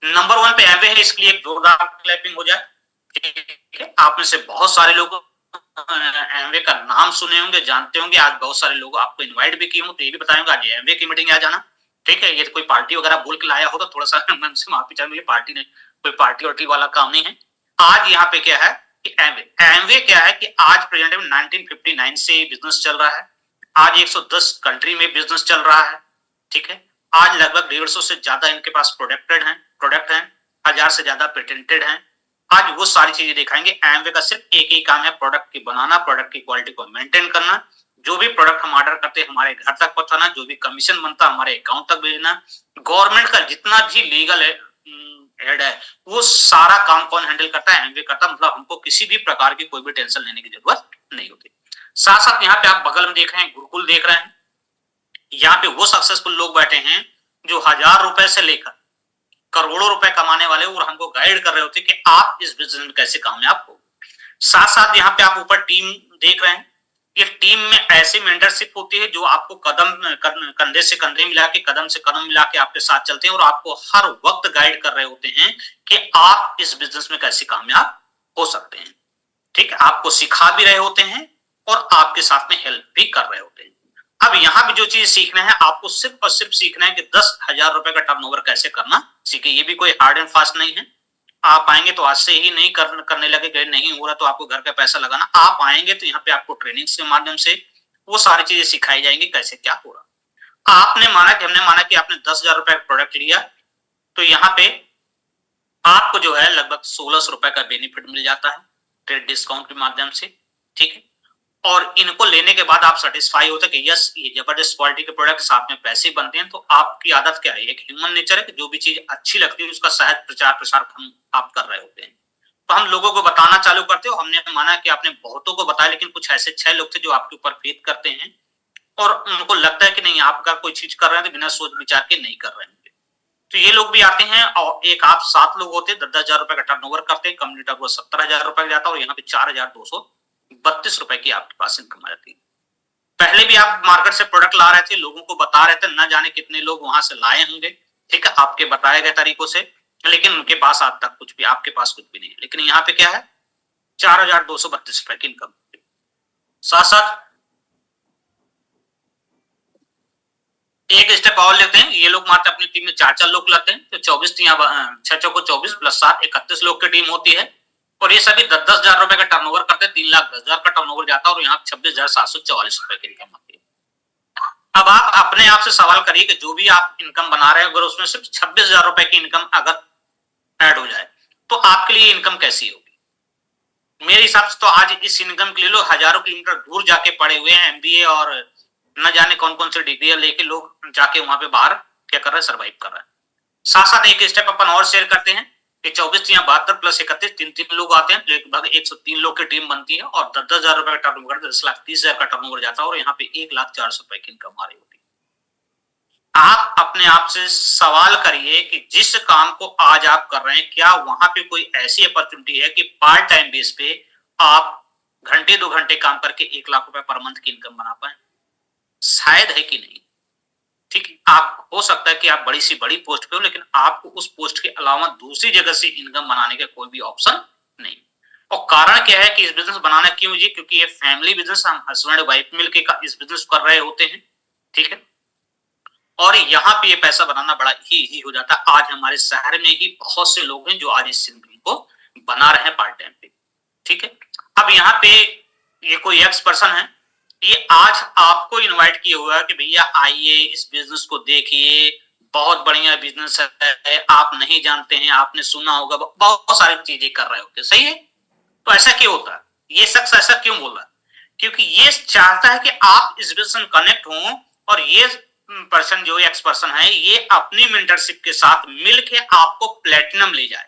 नंबर 1 पे एमवे है, इसके लिए एक जोरदार क्लैपिंग हो जाए। ठीक है, आप में से बहुत सारे लोग एमवे का नाम सुने होंगे, जानते होंगे। आज बहुत सारे लोग आपको इनवाइट भी किए होंगे, तो ये भी बताएंगे आज एमवे की मीटिंग आ जाना। ठीक है, ये तो कोई पार्टी वगैरह बोल के लाया हो तो थोड़ा सा मन से माफी चाहूंगी, पार्टी नहीं, कोई पार्टी वार्टी वाला काम नहीं है। आज यहाँ पे क्या है कि एमवे क्या है कि आज प्रेजेंट में 1959 से बिजनेस चल रहा है। आज 110 कंट्री में बिजनेस चल रहा है। ठीक है, आज लगभग 150 से ज्यादा इनके पास प्रोडक्ट हैं, 1000 से ज्यादा पेटेंटेड हैं। आज वो सारी चीजें दिखाएंगे। एमवे का सिर्फ एक ही काम है, प्रोडक्ट की बनाना, प्रोडक्ट की क्वालिटी को मेंटेन करना, जो भी प्रोडक्ट हम ऑर्डर करते हैं हमारे घर तक पहुंचाना, जो भी कमीशन बनता है हमारे अकाउंट तक भेजना। गवर्नमेंट का जितना भी लीगल हेड है वो सारा काम कौन हैंडल करता है, एमवे करता है। मतलब हमको किसी भी प्रकार की कोई भी टेंशन लेने की जरूरत नहीं होती। साथ साथ यहाँ पे आप बगल में देख रहे हैं गुरुकुल देख रहे हैं, यहाँ पे वो सक्सेसफुल लोग बैठे हैं जो 1000 रुपए से लेकर करोड़ों रुपए कमाने वाले और हमको गाइड कर रहे होते कि आप इस बिजनेस में कैसे कामयाब हो। साथ साथ यहाँ पे आप ऊपर टीम देख रहे हैं, ये टीम में ऐसी मेंटरशिप होती है जो आपको कंधे से कंधे मिला के, कदम से कदम मिला के आपके साथ चलते हैं और आपको हर वक्त गाइड कर रहे होते हैं कि आप इस बिजनेस में कैसे कामयाब हो सकते हैं। ठीक है, आपको सिखा भी रहे होते हैं और आपके साथ में हेल्प भी कर रहे होते हैं। अब यहाँ भी जो चीज सीखना है, आपको सिर्फ और सिर्फ सीखना है कि 10,000 रुपए का टर्नओवर कैसे करना सीखे। ये भी कोई हार्ड एंड फास्ट नहीं है। आप आएंगे तो आज से ही नहीं करने लगे, नहीं हो रहा तो आपको घर का पैसा लगाना। आप आएंगे तो यहाँ पे आपको ट्रेनिंग के माध्यम से वो सारी चीजें सिखाई जाएंगी कैसे क्या हो रहा। आपने माना कि हमने माना कि आपने 10,000 रुपए का प्रोडक्ट लिया, तो यहाँ पे आपको जो है लगभग 1600 रुपए का बेनिफिट मिल जाता है ट्रेड डिस्काउंट के माध्यम से। ठीक है, और इनको लेने के बाद आप सेटिस्फाई होते हैं कि यस, ये जबरदस्त क्वालिटी के प्रोडक्ट साथ में पैसे बनते हैं। तो आपकी आदत क्या है, एक ह्यूमन नेचर है कि जो भी चीज अच्छी लगती है उसका सहज प्रचार प्रसार हम आप कर रहे होते हैं। तो हम लोगों को बताना चालू करते हो। हमने माना कि आपने बहुतों को बताया, लेकिन कुछ ऐसे 6 लोग थे जो आपके ऊपर फेथ करते हैं और उनको लगता है कि नहीं, आप अगर कोई चीज कर रहे हैं तो बिना सोच विचार के नहीं कर रहे हैं। तो ये लोग भी आते हैं और एक आप 7 लोग होते हैं, 10,000 रुपए का टर्नओवर करते हैं, कंपनी टर्नओवर 17,000 रुपए जाता है और यहाँ पे 4,232 रुपए की आपके पास इनकम आ जाती है। पहले भी आप मार्केट से प्रोडक्ट ला रहे थे, लोगों को बता रहे थे, न जाने कितने लोग वहां से लाए होंगे, ठीक है, आपके बताए गए तरीकों से, लेकिन उनके पास आज तक कुछ भी, आपके पास कुछ भी नहीं है। लेकिन यहाँ पे क्या है, 4,232 रुपए की इनकम। साथ साथ एक स्टेप और लेते हैं, ये लोग मात्र अपनी टीम में 4-4 लोग लाते हैं, तो 24 6 को 24 प्लस 7 31 लोग की टीम होती है और ये सभी 10-10 हजार रुपए का टर्नओवर करते हैं। 3,10,000 का टर्नओवर जाता है और यहाँ 26,744 रुपए की इनकम आती है। अब आप अपने आप से सवाल करिए कि जो भी आप इनकम बना रहे हैं, अगर उसमें सिर्फ 26,000 रुपए की इनकम अगर ऐड हो जाए तो आपके लिए इनकम कैसी होगी। मेरे हिसाब से तो आज इस इनकम के लिए लोग हजारों किलोमीटर दूर जाके पड़े हुए हैं, एमबीए और न जाने कौन कौन सी डिग्रियां लेके लोग जाके वहां पे बाहर क्या कर रहे हैं, सर्वाइव कर रहे हैं। साथ साथ एक स्टेप अपन और शेयर करते हैं कि 24 प्लस 31 3 लोग आते हैं, लगभग 103 लोग की टीम बनती है और 10,000 रुपए का टर्नओवर, 10,30,000 का टर्नओवर जाता है और यहाँ पे 1,04,000 रुपए की इनकम आ रही होती है। आप अपने आप से सवाल करिए कि जिस काम को आज आप कर रहे हैं, क्या वहां पे कोई ऐसी अपॉर्चुनिटी है कि पार्ट टाइम बेस पे आप घंटे 2 घंटे काम करके 1,00,000 रुपए पर मंथ की इनकम बना पाए। शायद है कि नहीं। ठीक है, आप हो सकता है कि आप बड़ी सी बड़ी पोस्ट पे हो, लेकिन आपको उस पोस्ट के अलावा दूसरी जगह से इनकम बनाने का कोई भी ऑप्शन नहीं। और कारण क्या है कि इस बिजनेस बनाना क्यों मुझे, क्योंकि ये फैमिली बिजनेस, हम हस्बैंड वाइफ मिलकर इस बिजनेस कर रहे होते हैं। ठीक है, और यहाँ पे ये पैसा बनाना बड़ा ही हो जाता है। आज हमारे शहर में ही बहुत से लोग हैं जो आज इस इनकम को बना रहे हैं पार्ट टाइम पे। ठीक है, अब यहाँ पे ये कोई एक्स पर्सन है, ये आज आपको इनवाइट किया हुआ है कि भैया आइए इस बिजनेस को देखिए, बहुत बढ़िया बिजनेस है, आप नहीं जानते हैं, आपने सुना होगा, बहुत सारी चीजें कर रहे होते, सही है। तो ऐसा क्यों होता है, ये शख्स ऐसा क्यों बोल रहा है, क्योंकि ये चाहता है कि आप इस बिजनेस में कनेक्ट हो और ये पर्सन जो एक्स पर्सन है, ये अपनी मेंटरशिप के साथ मिलके आपको प्लेटिनम ले जाए।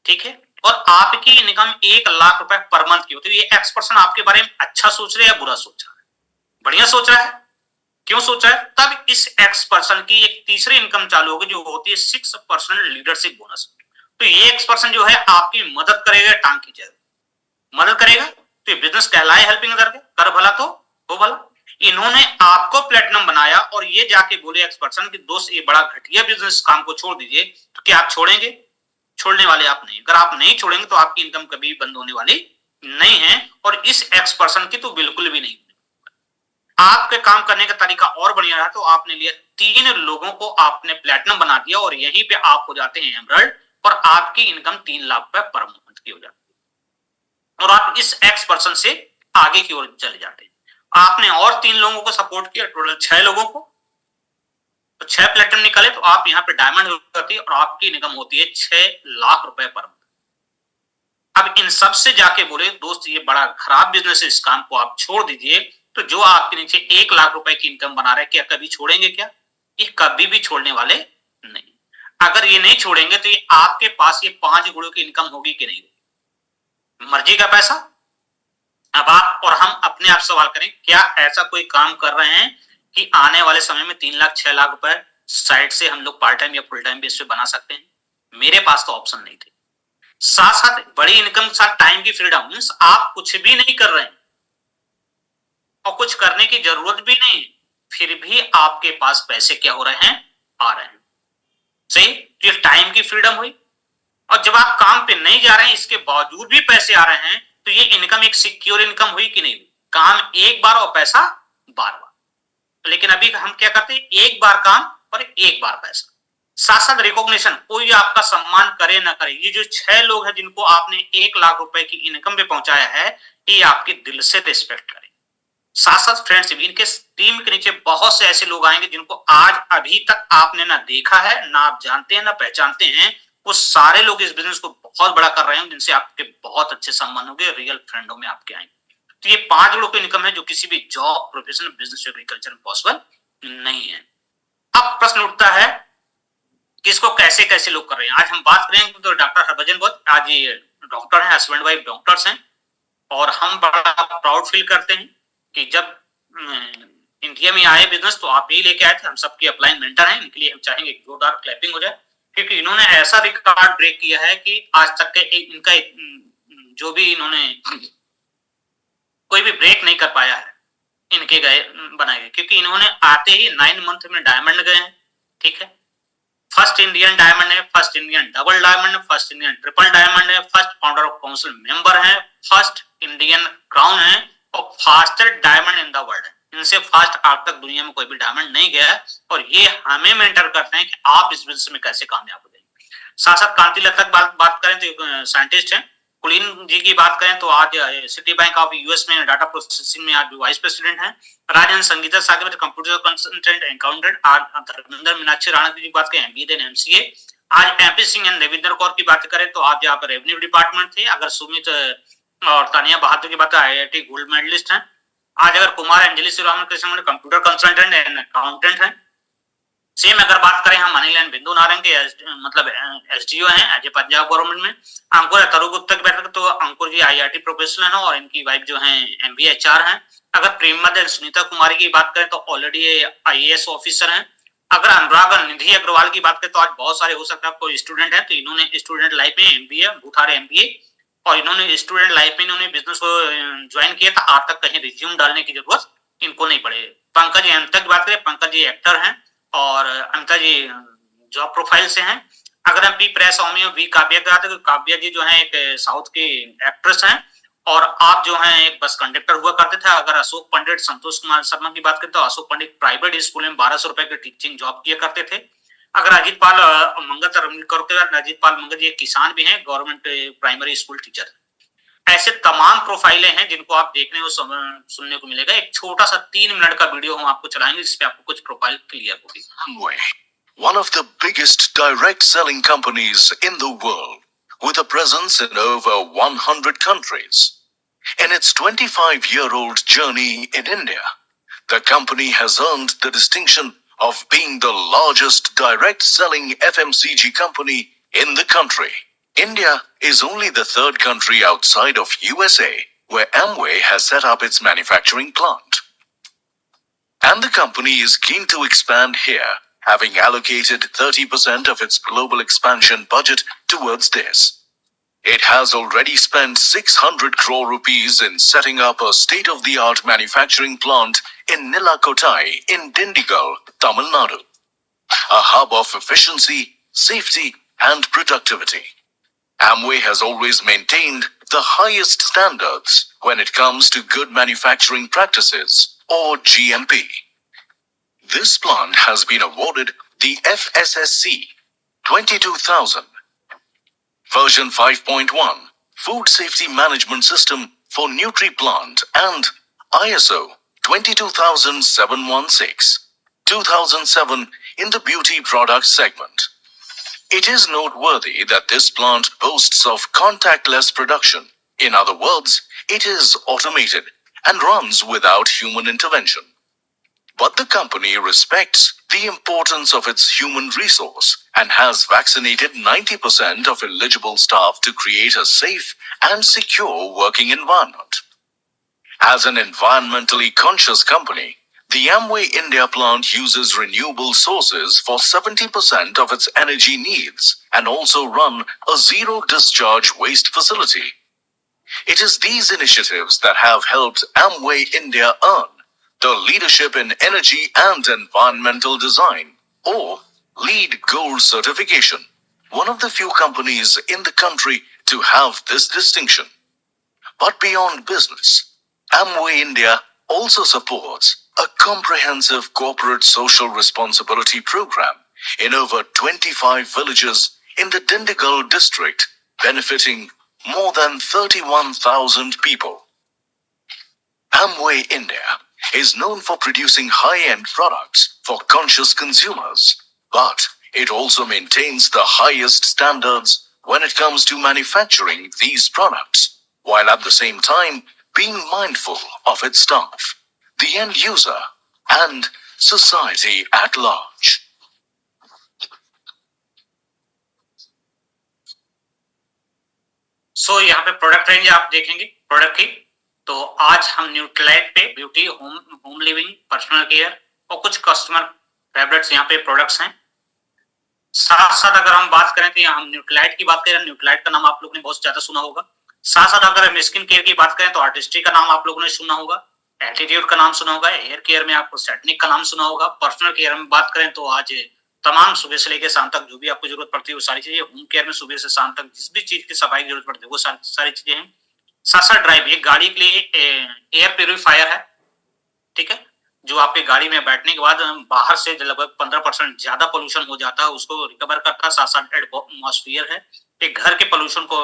ठीक है, और आपकी इनकम 1,00,000 रुपए पर मंथ की होती है। ये एक्स पर्सन आपके बारे में अच्छा सोच रहा है या बुरा सोच रहा है, बढ़िया सोच रहा है। क्यों सोच रहा है, तब इस एक्स पर्सन की एक तीसरी इनकम चालू होगी जो होती है 6% लीडरशिप बोनस। तो ये एक्स पर्सन जो है आपकी मदद करेगा, टांग खींचेगा, मदद करेगा, तो ये बिजनेस कहलाए हेल्पिंग करके, कर भला तो हो भला। इन्होंने आपको प्लेटिनम बनाया और ये जाके बोले एक्स पर्सन कि दोस्त ये बड़ा घटिया बिजनेस, काम को छोड़ दीजिए, तो क्या आप छोड़ेंगे, छोड़ने वाले आप नहीं। अगर आप नहीं छोड़ेंगे तो आपकी इनकम कभी बंद होने वाली नहीं है और इस एक्स पर्सन की तो बिल्कुल भी नहीं। आपके काम करने का तरीका और बढ़िया रहा तो आपने लिया 3 लोगों को आपने प्लेटिनम बना दिया और यहीं पे आप हो जाते हैं एमरल्ड और आपकी इनकम 3,00,000 रुपए पर मंथ की हो जाती है और आप इस एक्स पर्सन से आगे की ओर चले जाते हैं। आपने और 3 लोगों को सपोर्ट किया, टोटल 6 लोगों को, तो 6 प्लेटिनम निकले तो आप यहाँ पे डायमंड होती है और आपकी इनकम होती है 6,00,000 रुपए पर मंथ। अब इन सब से जाके बोले दोस्त ये बड़ा खराब बिजनेस है, इस काम को आप छोड़ दीजिए। तो जो आपके नीचे 1,00,000 रुपए की इनकम बना रहे, क्या कभी छोड़ेंगे क्या, ये कभी भी छोड़ने वाले नहीं। अगर ये नहीं छोड़ेंगे तो ये आपके पास ये 5 गुणों की इनकम होगी कि नहीं, मर्जी का पैसा। अब आप और हम अपने आप सवाल करें, क्या ऐसा कोई काम कर रहे हैं कि आने वाले समय में 3,00,000 6,00,000 रुपए साइड से हम लोग पार्ट टाइम या फुल टाइम बेस पे बना सकते हैं। मेरे पास तो ऑप्शन नहीं थे। साथ साथ बड़ी इनकम के साथ टाइम की फ्रीडम, मीन्स आप कुछ भी नहीं कर रहे हैं और कुछ करने की जरूरत भी नहीं, फिर भी आपके पास पैसे क्या हो रहे हैं, आ रहे हैं। सही, तो ये टाइम की फ्रीडम हुई। और जब आप काम पे नहीं जा रहे हैं इसके बावजूद भी पैसे आ रहे हैं, तो ये इनकम एक सिक्योर इनकम हुई कि नहीं? काम एक बार और पैसा बार बार। लेकिन अभी हम क्या करते हैं, एक बार काम और एक बार पैसा। साथ साथ रिकॉग्निशन, कोई आपका सम्मान करे ना करे, ये जो 6 लोग हैं जिनको आपने 1 लाख रुपए की इनकम पे पहुंचाया है, ये आपके दिल से रिस्पेक्ट करें। साथ साथ फ्रेंड्स, इनके टीम के नीचे बहुत से ऐसे लोग आएंगे जिनको आज अभी तक आपने ना देखा है, ना आप जानते हैं, ना पहचानते हैं। वो सारे लोग इस बिजनेस को बहुत बड़ा कर रहे हैं, जिनसे आपके बहुत अच्छे संबंध होंगे, रियल फ्रेंडों में आपके आएंगे। तो ये 5 लोगों की इनकम है जो किसी भी जॉब, प्रोफेशन, बिजनेस, एग्रीकल्चर में पॉसिबल नहीं है। अब प्रश्न उठता है कि इसको कैसे कैसे लोग कर रहे हैं। आज हम बात करेंगे तो डॉक्टर हरभजन बहुत, आज ये डॉक्टर हैं, हस्बैंड वाइफ डॉक्टर्स हैं, और हम बड़ा प्राउड फील करते हैं कि जब इंडिया में आए बिजनेस तो आप ही लेके आए थे। हम सबके अपलाइन मेंटर हैं, इनके लिए हम चाहेंगे जोरदार क्लैपिंग हो जाए, क्योंकि इन्होंने ऐसा रिकॉर्ड ब्रेक किया है कि आज तक के इनका जो भी इन्होंने कोई भी ब्रेक नहीं कर पाया है इनके गए बनाए गए, क्योंकि इन्होंने आते ही 9 मंथ में डायमंड गए हैं। ठीक है, फर्स्ट इंडियन डायमंड है, फर्स्ट इंडियन डबल डायमंड है, फर्स्ट इंडियन ट्रिपल डायमंड है, first founder of council member है, फर्स्ट इंडियन क्राउन है, और fastest diamond in the world है। इनसे फास्ट आज तक दुनिया में कोई भी डायमंड नहीं गया है, और ये हमें मेंटर करते हैं कि आप इस बिजनेस में कैसे कामयाब हो जाएंगे। साथ साथ कांति लता बात करें तो साइंटिस्ट हैं। कुलीन जी की बात करें तो आज सिटी बैंक ऑफ यूएस में डाटा प्रोसेसिंग में आज वाइस प्रेसिडेंट हैं। राजन संगीता सागर कंप्यूटर कंसल्टेंट अकाउंटेंट। आज धर्मेंद्र मीनाक्षी राणा की बात करें एमबीए देन एमसीए। आज एमपी सिंह एंड देवेंद्र कौर की बात करें तो आज यहाँ पर रेवेन्यू डिपार्टमेंट थे। अगर सुमित और तानिया बहादुर की बात आईआईटी गोल्ड मेडलिस्ट हैं। आज अगर Kumar Anjali Shriram Krishna computer consultant and accountant हैं। सेम अगर बात करें हम अनिल बिंदु नारंग के मतलब एसडीओ हैं एज ए पंजाब गवर्नमेंट में। अंकुर तरु गुप्ता की बात करें तो अंकुर जी आईआईटी प्रोफेशनल हैं और इनकी वाइफ जो है एमबीए एचआर हैं। अगर प्रेममद सुनीता कुमारी की बात करें तो ऑलरेडी आईएएस ऑफिसर हैं। अगर अनुराग निधि अग्रवाल की बात करें तो आज बहुत सारे हो सकता है कोई स्टूडेंट है तो इन्होंने स्टूडेंट लाइफ में एमबीए भूठारे एमबीए और इन्होंने स्टूडेंट लाइफ में इन्होंने बिजनेस को ज्वाइन किया था। आज तक कहीं रिज्यूम डालने की जरूरत इनको नहीं पड़े। पंकज अमिता की बात करें, पंकज जी एक्टर हैं और अमिता जी जॉब प्रोफाइल से हैं। अगर हम पी प्रेस वी काव्या की बात करें तो काव्या जी जो है एक साउथ की एक्ट्रेस हैं और आप जो है एक बस कंडक्टर हुआ करते थे। अगर अशोक पंडित संतोष कुमार शर्मा की बात करें तो अशोक पंडित प्राइवेट स्कूल में 1200 रुपए की टीचिंग जॉब किया करते थे। अगर अजीत पाल मंगल अजीत पाल मंगल जी एक किसान भी हैं, गवर्नमेंट प्राइमरी स्कूल टीचर। ऐसे तमाम प्रोफाइलें हैं जिनको आप देखने को सुनने को मिलेगा। एक छोटा सा 3 मिनट का वीडियो हम आपको चलाएंगे जिसपे आपको कुछ प्रोफाइल क्लियर होगी। Amway, one of the biggest direct selling companies in the world, with a presence in over 100 countries. In its 25-year-old journey in India, the company has earned the distinction of being the largest direct selling FMCG company in the country. India is only the 3rd country outside of USA where Amway has set up its manufacturing plant. And the company is keen to expand here, having allocated 30% of its global expansion budget towards this. It has already spent 600 crore rupees in setting up a state-of-the-art manufacturing plant in Nilakottai in Dindigul, Tamil Nadu, a hub of efficiency, safety, and productivity. Amway has always maintained the highest standards when it comes to good manufacturing practices, or GMP. This plant has been awarded the FSSC 22000 version 5.1 Food Safety Management System for NutriPlant and ISO 22716 2007 in the beauty products segment. It is noteworthy that this plant boasts of contactless production. In other words, it is automated and runs without human intervention. But the company respects the importance of its human resource and has vaccinated 90% of eligible staff to create a safe and secure working environment. As an environmentally conscious company, The Amway India plant uses renewable sources for 70% of its energy needs and also run a zero discharge waste facility. It is these initiatives that have helped Amway India earn the Leadership in Energy and Environmental Design, or LEED Gold certification, one of the few companies in the country to have this distinction. But beyond business, Amway India also supports a comprehensive corporate social responsibility program in over 25 villages in the Dindigul district, benefiting more than 31,000 people. Amway India is known for producing high-end products for conscious consumers, but it also maintains the highest standards when it comes to manufacturing these products, while at the same time being mindful of its staff, the end user, and society at large. सो यहाँ पे प्रोडक्ट रेंज आप देखेंगे प्रोडक्ट की, तो आज हम न्यूट्रालाइट पे beauty, home living, personal care और कुछ कस्टमर फेवरेट्स यहाँ पे प्रोडक्ट्स हैं। साथ साथ अगर हम बात करें तो यहाँ हम न्यूट्रालाइट की बात करें, न्यूट्रालाइट का नाम आप लोगों ने बहुत ज्यादा सुना होगा। साथ साथ अगर हम स्किन केयर की बात करें तो आर्टिस्ट्री का नाम आप लोगों ने सुना होगा, एटीट्यूड का नाम सुना होगा, हेयर केयर में आपको सेटनिक का नाम सुना होगा, पर्सनल केयर में बात करें तो आज तमाम सुबह से लेकर शाम तक जो भी आपको जरूरत पड़ती है वो सारी चीजें, होम केयर में सुबह से शाम तक जिस भी चीज की सफाई की जरूरत पड़ती है वो सारी चीजें हैं। साथ साथ ड्राइव, एक गाड़ी के लिए एयर प्यूरिफायर है, ठीक है, जो आपके गाड़ी में बैठने के बाद बाहर से लगभग 15% ज्यादा पोल्यूशन हो जाता है उसको रिकवर करता है। साथ साथ एटमॉस्फेयर है, एक घर के पोल्यूशन को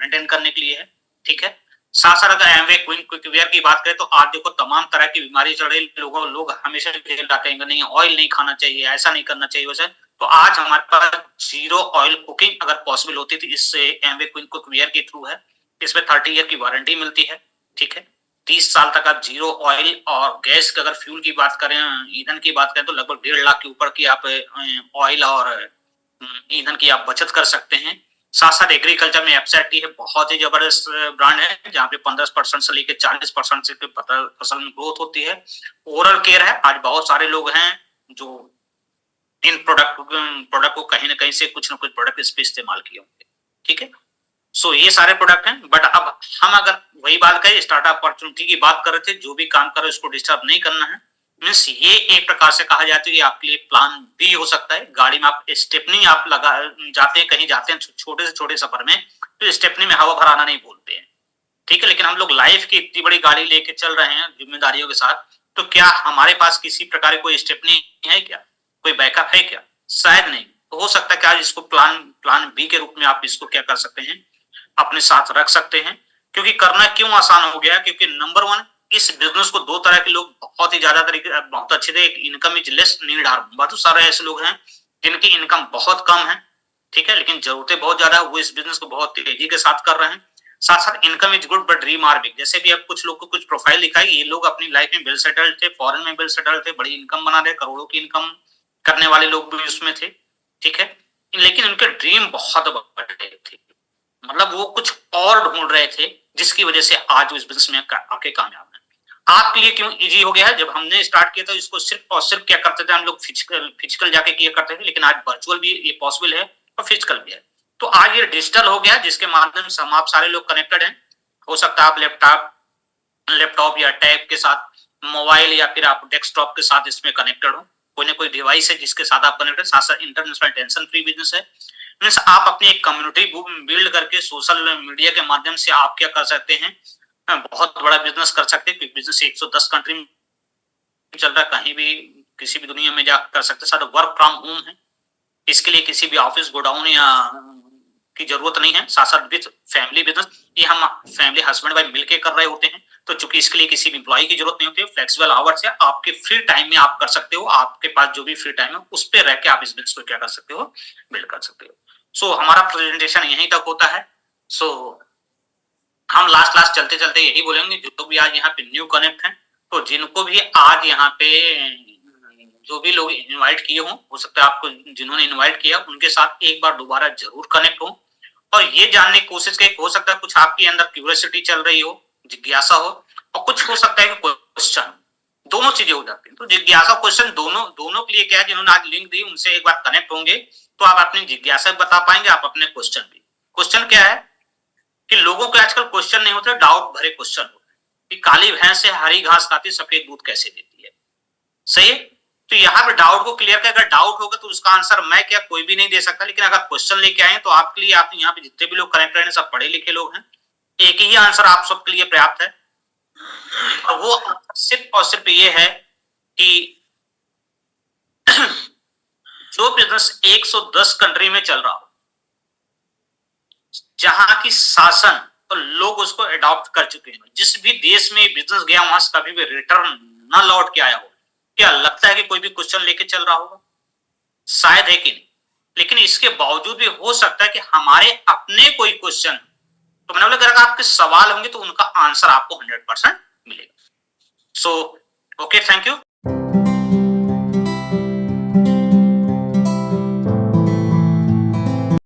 मेंटेन करने के लिए है, ठीक है। साथ साथ अगर एमवे क्विक वेयर की बात करें तो आज देखो तमाम तरह की बीमारी चल रही, लोग हमेशा कहेंगे नहीं ऑयल नहीं खाना चाहिए, ऐसा नहीं करना चाहिए वैसे, तो आज हमारे पास जीरो ऑयल कुकिंग अगर पॉसिबल होती थी इससे एमवे क्विक वेयर के थ्रू है। इसमें 30 ईयर की वारंटी मिलती है, ठीक है, 30 साल तक आप जीरो ऑयल और गैस का अगर फ्यूल की बात करें, ईंधन की बात करें तो लगभग 1.5 लाख के ऊपर की आप ऑयल और ईंधन की आप बचत कर सकते हैं। साथ साथ एग्रीकल्चर में एफएसटी है, बहुत ही जबरदस्त ब्रांड है जहाँ पे 15% से लेकर 40% से फसल में ग्रोथ होती है। ओरल केयर है, आज बहुत सारे लोग हैं जो इन प्रोडक्ट को कहीं ना कहीं से कुछ ना कुछ प्रोडक्ट इस पे इस्तेमाल किए होंगे, ठीक है। सो ये सारे प्रोडक्ट हैं, बट अब हम अगर वही बात करें स्टार्टअप अपॉर्चुनिटी की बात कर रहे थे, जो भी काम कर रहे उसको डिस्टर्ब नहीं करना है, मीन्स ये एक प्रकार से कहा जाता है कि आपके लिए प्लान बी हो सकता है। गाड़ी में आप स्टेपनी आप लगा जाते हैं, कहीं जाते हैं छोटे से छोटे सफर में, तो स्टेपनी में हवा भराना नहीं बोलते हैं, ठीक है, लेकिन हम लोग लाइफ की इतनी बड़ी गाड़ी लेके चल रहे हैं जिम्मेदारियों के साथ, तो क्या हमारे पास किसी प्रकार की कोई स्टेपनी है क्या, कोई बैकअप है क्या? शायद नहीं। तो हो सकता है कि आज इसको प्लान बी के रूप में आप इसको क्या कर सकते हैं, अपने साथ रख सकते हैं। क्योंकि करना क्यों आसान हो गया, क्योंकि नंबर 1 इस बिजनेस को 2 तरह के लोग बहुत ही ज्यादा तरीके बहुत अच्छे थे, income is less need are, बहुत सारे ऐसे लोग हैं जिनकी इनकम बहुत कम है, ठीक है, लेकिन जरूरतें बहुत ज्यादा, वो इस बिजनेस को बहुत तेजी के साथ कर रहे हैं। साथ साथ income is good but dream are big, जैसे भी अब कुछ लोग को कुछ प्रोफाइल दिखाई, ये लोग अपनी लाइफ में वेल सेटल्ड थे, फॉरेन में वेल सेटल्ड थे, बड़ी इनकम बना रहे, करोड़ों की इनकम करने वाले लोग भी उसमें थे, ठीक है, लेकिन उनके ड्रीम बहुत बड़े थे, मतलब वो कुछ और ढूंढ रहे थे जिसकी वजह से आज इस बिजनेस में आके कामयाब है। आपके लिए क्यों इजी हो गया है? जब हमने स्टार्ट किया था इसको सिर्फ और सिर्फ क्या करते थे हम लोग, फिजिकल जाके किया करते थे, लेकिन आज वर्चुअल भी ये पॉसिबल है और फिजिकल भी है। तो आज ये डिजिटल हो गया जिसके माध्यम से हम आप सारे लोग कनेक्टेड हैं। हो सकता है आप लैपटॉप या टैब के साथ, मोबाइल या फिर आप डेस्कटॉप के साथ इसमें कनेक्टेड हो, कोई ना कोई डिवाइस है जिसके साथ आप कनेक्टेड। साथ साथ इंटरनेशनल टेंशन फ्री बिजनेस है, मीन्स आप अपनी एक कम्युनिटी बिल्ड करके सोशल मीडिया के माध्यम से आप क्या कर सकते हैं, बहुत बड़ा बिजनेस कर सकते हैं। बिजनेस 110 कंट्री में चल रहा है, कहीं भी किसी भी दुनिया में जाकर कर सकते हैं। साथ वर्क फ्रॉम होम है, इसके लिए किसी भी ऑफिस गोडाउन या की जरूरत नहीं है। साथ साथ विद फैमिली बिजनेस, ये हम फैमिली हस्बैंड वाइफ मिलके कर रहे होते हैं, तो चूंकि इसके लिए किसी भी एम्प्लॉय की जरूरत नहीं होती है, फ्लेक्सिबल आवर्स है, आपके फ्री टाइम में आप कर सकते हो, आपके पास जो भी फ्री टाइम है उस पर रह के आप इस बिजनेस को क्या कर सकते हो, बिल्ड कर सकते हो। सो हमारा प्रेजेंटेशन यहीं तक होता है। सो हम लास्ट चलते चलते यही बोलेंगे, जो भी आज यहाँ पे न्यू कनेक्ट हैं, तो जिनको भी आज यहाँ पे जो भी लोग इनवाइट किए हो सकता है आपको जिन्होंने इनवाइट किया उनके साथ एक बार दोबारा जरूर कनेक्ट हो और ये जानने की कोशिश करें। हो सकता है कुछ आपके अंदर क्यूरियोसिटी चल रही हो, जिज्ञासा हो, और कुछ हो सकता है कि क्वेश्चन दोनों चीजें हो जाती हैं। तो जिज्ञासा क्वेश्चन दोनों के लिए क्या है, जिन्होंने आज लिंक दी उनसे एक बार कनेक्ट होंगे तो आप अपनी जिज्ञासा बता पाएंगे, आप अपने क्वेश्चन भी। क्वेश्चन क्या है कि लोगों के आजकल क्वेश्चन नहीं होते, डाउट भरे क्वेश्चन होते हैं कि काली भैंस से हरी घास खाती सफेद दूध कैसे देती है। सही है। तो यहाँ पे डाउट को क्लियर कर, अगर डाउट होगा तो उसका आंसर मैं क्या कोई भी नहीं दे सकता, लेकिन अगर क्वेश्चन लेके आए तो आपके लिए, आप यहाँ पे जितने भी लोग कनेक्ट रहे हैं सब पढ़े लिखे लोग हैं, एक ही आंसर आप सबके लिए पर्याप्त है। और वो सिर्फ और सिर्फ ये है कि जो बिजनेस 110 कंट्री में चल रहा हो, जहां की शासन और लोग उसको अडॉप्ट कर चुके हैं, जिस भी देश में बिजनेस गया वहां से कभी भी रिटर्न न लौट के आया हो, क्या लगता है कि कोई भी क्वेश्चन लेके चल रहा होगा? शायद है कि नहीं। लेकिन इसके बावजूद भी हो सकता है कि हमारे अपने कोई क्वेश्चन, तो मैंने बोला अगर आपके सवाल होंगे तो उनका आंसर आपको 100% मिलेगा। So okay, thank you.